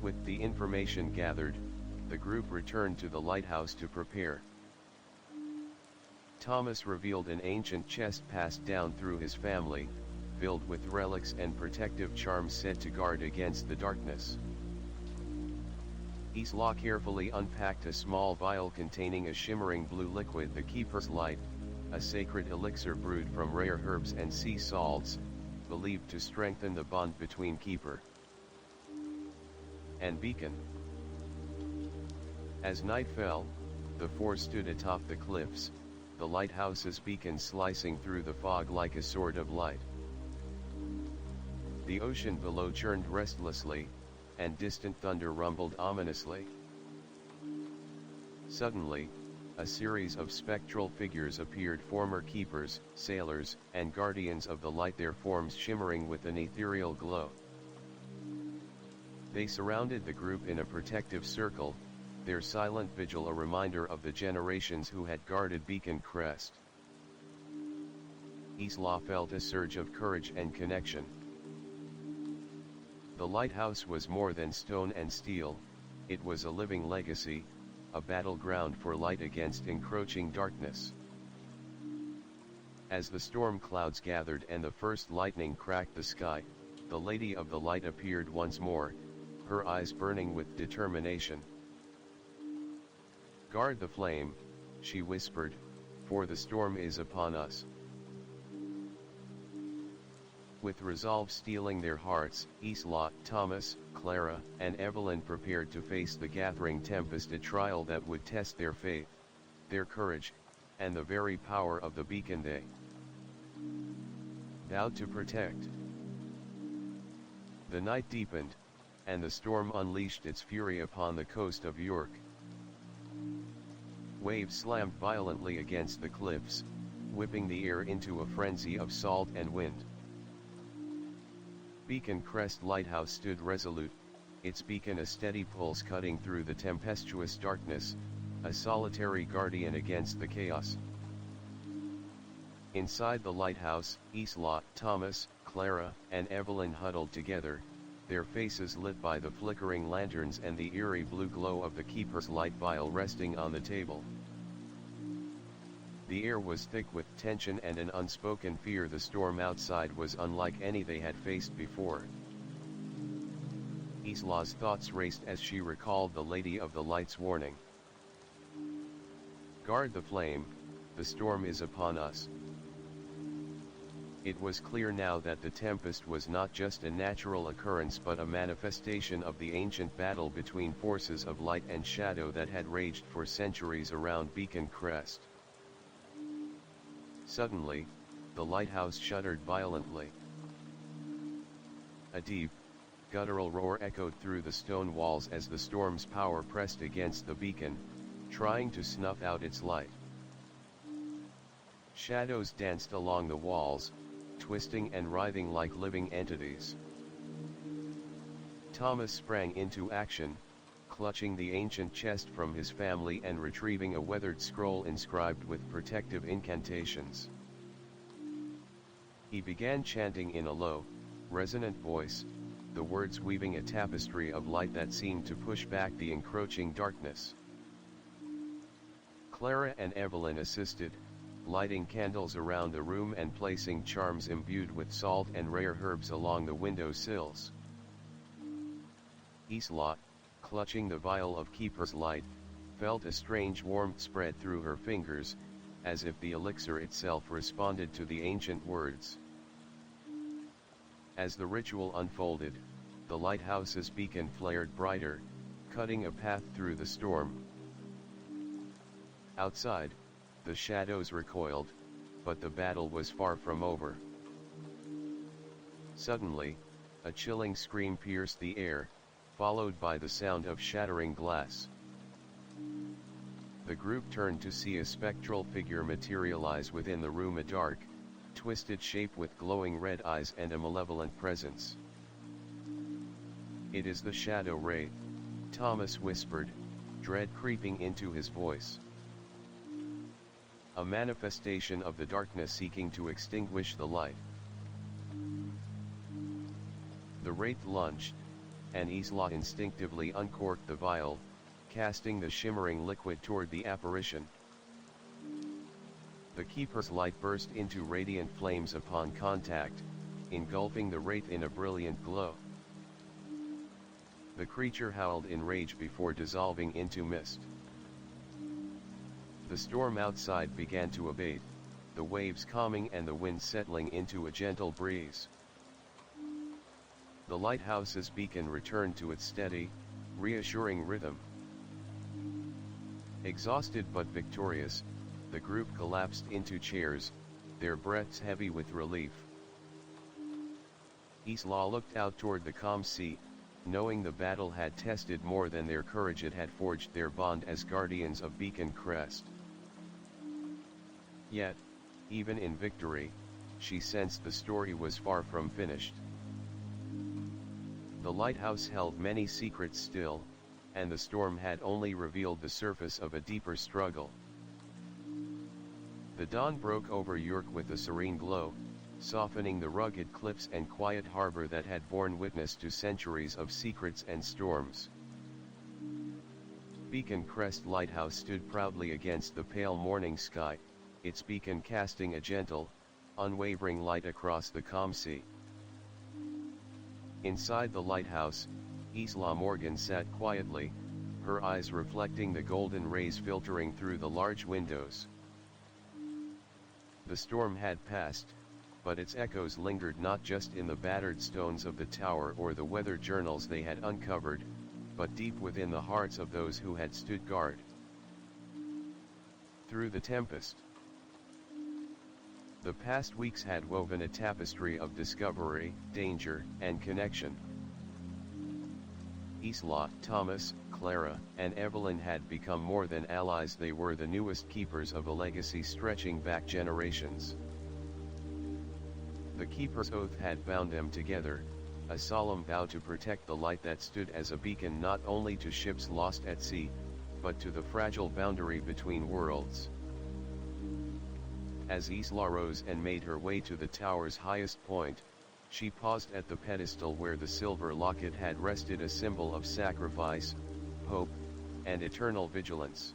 With the information gathered, the group returned to the lighthouse to prepare. Thomas revealed an ancient chest passed down through his family, filled with relics and protective charms said to guard against the darkness. Isla carefully unpacked a small vial containing a shimmering blue liquid, the Keeper's Light, a sacred elixir brewed from rare herbs and sea salts, believed to strengthen the bond between Keeper and beacon. As night fell, the four stood atop the cliffs, the lighthouse's beacon slicing through the fog like a sword of light. The ocean below churned restlessly, and distant thunder rumbled ominously. Suddenly, a series of spectral figures appeared, former keepers, sailors, and guardians of the light, their forms shimmering with an ethereal glow. They surrounded the group in a protective circle, their silent vigil a reminder of the generations who had guarded Beacon Crest. Isla felt a surge of courage and connection. The lighthouse was more than stone and steel, it was a living legacy, a battleground for light against encroaching darkness. As the storm clouds gathered and the first lightning cracked the sky, the Lady of the Light appeared once more, her eyes burning with determination. "Guard the flame," she whispered, "for the storm is upon us." With resolve stealing their hearts, Isla, Thomas, Clara, and Evelyn prepared to face the gathering tempest, a trial that would test their faith, their courage, and the very power of the beacon they vowed to protect. The night deepened, and the storm unleashed its fury upon the coast of York. Waves slammed violently against the cliffs, whipping the air into a frenzy of salt and wind. Beacon Crest Lighthouse stood resolute, its beacon a steady pulse cutting through the tempestuous darkness, a solitary guardian against the chaos. Inside the lighthouse, Isla, Thomas, Clara, and Evelyn huddled together, their faces lit by the flickering lanterns and the eerie blue glow of the Keeper's Light vial resting on the table. The air was thick with tension and an unspoken fear. The storm outside was unlike any they had faced before. Isla's thoughts raced as she recalled the Lady of the Light's warning. "Guard the flame, the storm is upon us." It was clear now that the tempest was not just a natural occurrence but a manifestation of the ancient battle between forces of light and shadow that had raged for centuries around Beacon Crest. Suddenly, the lighthouse shuddered violently. A deep, guttural roar echoed through the stone walls as the storm's power pressed against the beacon, trying to snuff out its light. Shadows danced along the walls, twisting and writhing like living entities. Thomas sprang into action, clutching the ancient chest from his family and retrieving a weathered scroll inscribed with protective incantations. He began chanting in a low, resonant voice, the words weaving a tapestry of light that seemed to push back the encroaching darkness. Clara and Evelyn assisted, lighting candles around the room and placing charms imbued with salt and rare herbs along the window sills. Isla, clutching the vial of Keeper's Light, felt a strange warmth spread through her fingers, as if the elixir itself responded to the ancient words. As the ritual unfolded, the lighthouse's beacon flared brighter, cutting a path through the storm. Outside, the shadows recoiled, but the battle was far from over. Suddenly, a chilling scream pierced the air, followed by the sound of shattering glass. The group turned to see a spectral figure materialize within the room, a dark, twisted shape with glowing red eyes and a malevolent presence. "It is the Shadow Wraith," Thomas whispered, dread creeping into his voice. "A manifestation of the darkness seeking to extinguish the light." The wraith lunged, and Isla instinctively uncorked the vial, casting the shimmering liquid toward the apparition. The Keeper's Light burst into radiant flames upon contact, engulfing the wraith in a brilliant glow. The creature howled in rage before dissolving into mist. The storm outside began to abate, the waves calming and the wind settling into a gentle breeze. The lighthouse's beacon returned to its steady, reassuring rhythm. Exhausted but victorious, the group collapsed into chairs, their breaths heavy with relief. Isla looked out toward the calm sea, knowing the battle had tested more than their courage, it had forged their bond as guardians of Beacon Crest. Yet, even in victory, she sensed the story was far from finished. The lighthouse held many secrets still, and the storm had only revealed the surface of a deeper struggle. The dawn broke over York with a serene glow, softening the rugged cliffs and quiet harbor that had borne witness to centuries of secrets and storms. Beacon Crest Lighthouse stood proudly against the pale morning sky, its beacon casting a gentle, unwavering light across the calm sea. Inside the lighthouse, Isla Morgan sat quietly, her eyes reflecting the golden rays filtering through the large windows. The storm had passed, but its echoes lingered not just in the battered stones of the tower or the weather journals they had uncovered, but deep within the hearts of those who had stood guard through the tempest. The past weeks had woven a tapestry of discovery, danger, and connection. Isla, Thomas, Clara, and Evelyn had become more than allies, they were the newest keepers of a legacy stretching back generations. The Keeper's Oath had bound them together, a solemn vow to protect the light that stood as a beacon not only to ships lost at sea, but to the fragile boundary between worlds. As Isla rose and made her way to the tower's highest point, she paused at the pedestal where the silver locket had rested, a symbol of sacrifice, hope, and eternal vigilance.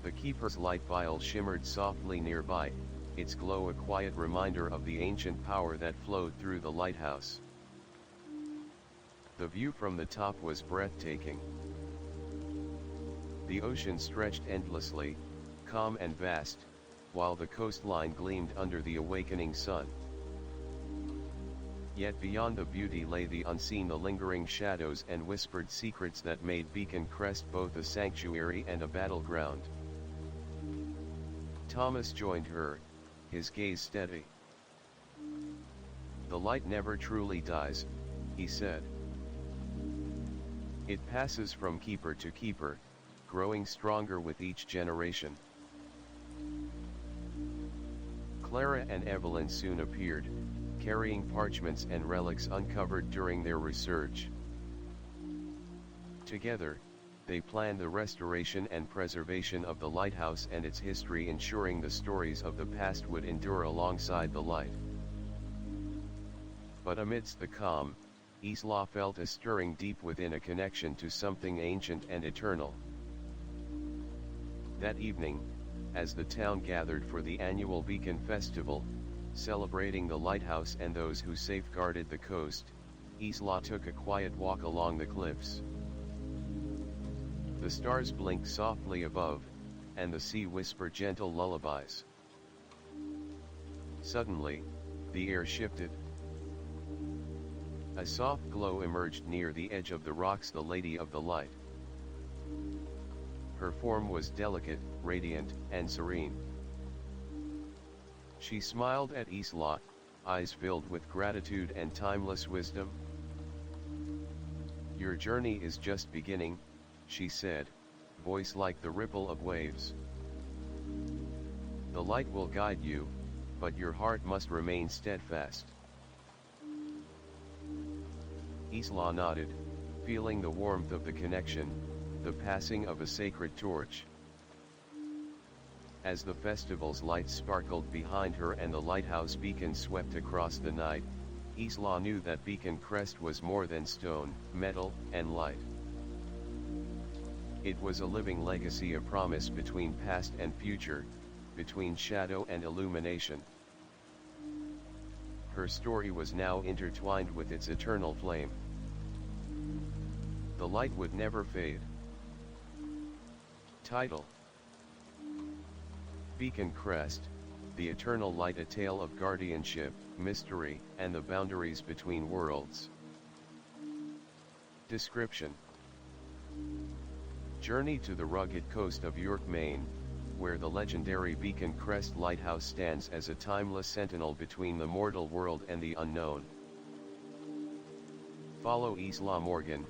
The Keeper's Light vial shimmered softly nearby, its glow a quiet reminder of the ancient power that flowed through the lighthouse. The view from the top was breathtaking. The ocean stretched endlessly, calm and vast, while the coastline gleamed under the awakening sun. Yet beyond the beauty lay the unseen, the lingering shadows and whispered secrets that made Beacon Crest both a sanctuary and a battleground. Thomas joined her, his gaze steady. "The light never truly dies," he said. "It passes from keeper to keeper, growing stronger with each generation." Clara and Evelyn soon appeared, carrying parchments and relics uncovered during their research. Together, they planned the restoration and preservation of the lighthouse and its history, ensuring the stories of the past would endure alongside the light. But amidst the calm, Isla felt a stirring deep within, a connection to something ancient and eternal. That evening, as the town gathered for the annual Beacon Festival, celebrating the lighthouse and those who safeguarded the coast, Isla took a quiet walk along the cliffs. The stars blinked softly above, and the sea whispered gentle lullabies. Suddenly, the air shifted. A soft glow emerged near the edge of the rocks, the Lady of the Light. Her form was delicate, radiant, and serene. She smiled at Isla, eyes filled with gratitude and timeless wisdom. "Your journey is just beginning," she said, voice like the ripple of waves. "The light will guide you, but your heart must remain steadfast." Isla nodded, feeling the warmth of the connection, the passing of a sacred torch. As the festival's lights sparkled behind her and the lighthouse beacon swept across the night, Isla knew that Beacon Crest was more than stone, metal, and light. It was a living legacy, a promise between past and future, between shadow and illumination. Her story was now intertwined with its eternal flame. The light would never fade. Title: Beacon Crest, The Eternal Light, a tale of guardianship, mystery, and the boundaries between worlds. Description: Journey to the rugged coast of York, Maine, where the legendary Beacon Crest Lighthouse stands as a timeless sentinel between the mortal world and the unknown. Follow Isla Morgan,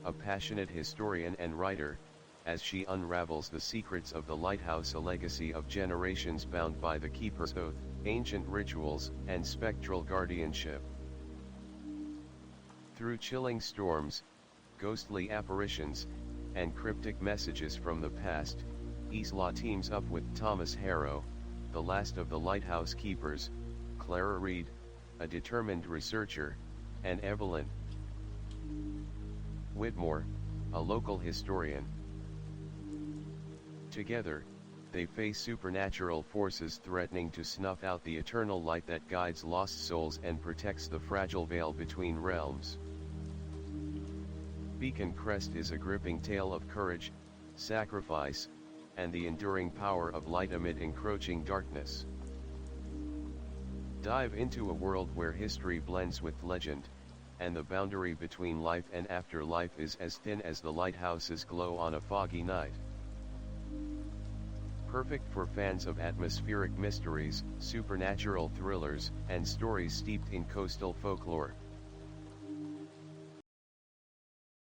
a passionate historian and writer, as she unravels the secrets of the lighthouse, a legacy of generations bound by the keeper's oath, ancient rituals, and spectral guardianship. Through chilling storms, ghostly apparitions, and cryptic messages from the past, Isla teams up with Thomas Harrow, the last of the lighthouse keepers, Clara Reed, a determined researcher, and Evelyn Whitmore, a local historian. Together, they face supernatural forces threatening to snuff out the eternal light that guides lost souls and protects the fragile veil between realms. Beacon Crest is a gripping tale of courage, sacrifice, and the enduring power of light amid encroaching darkness. Dive into a world where history blends with legend, and the boundary between life and afterlife is as thin as the lighthouse's glow on a foggy night. Perfect for fans of atmospheric mysteries, supernatural thrillers, and stories steeped in coastal folklore.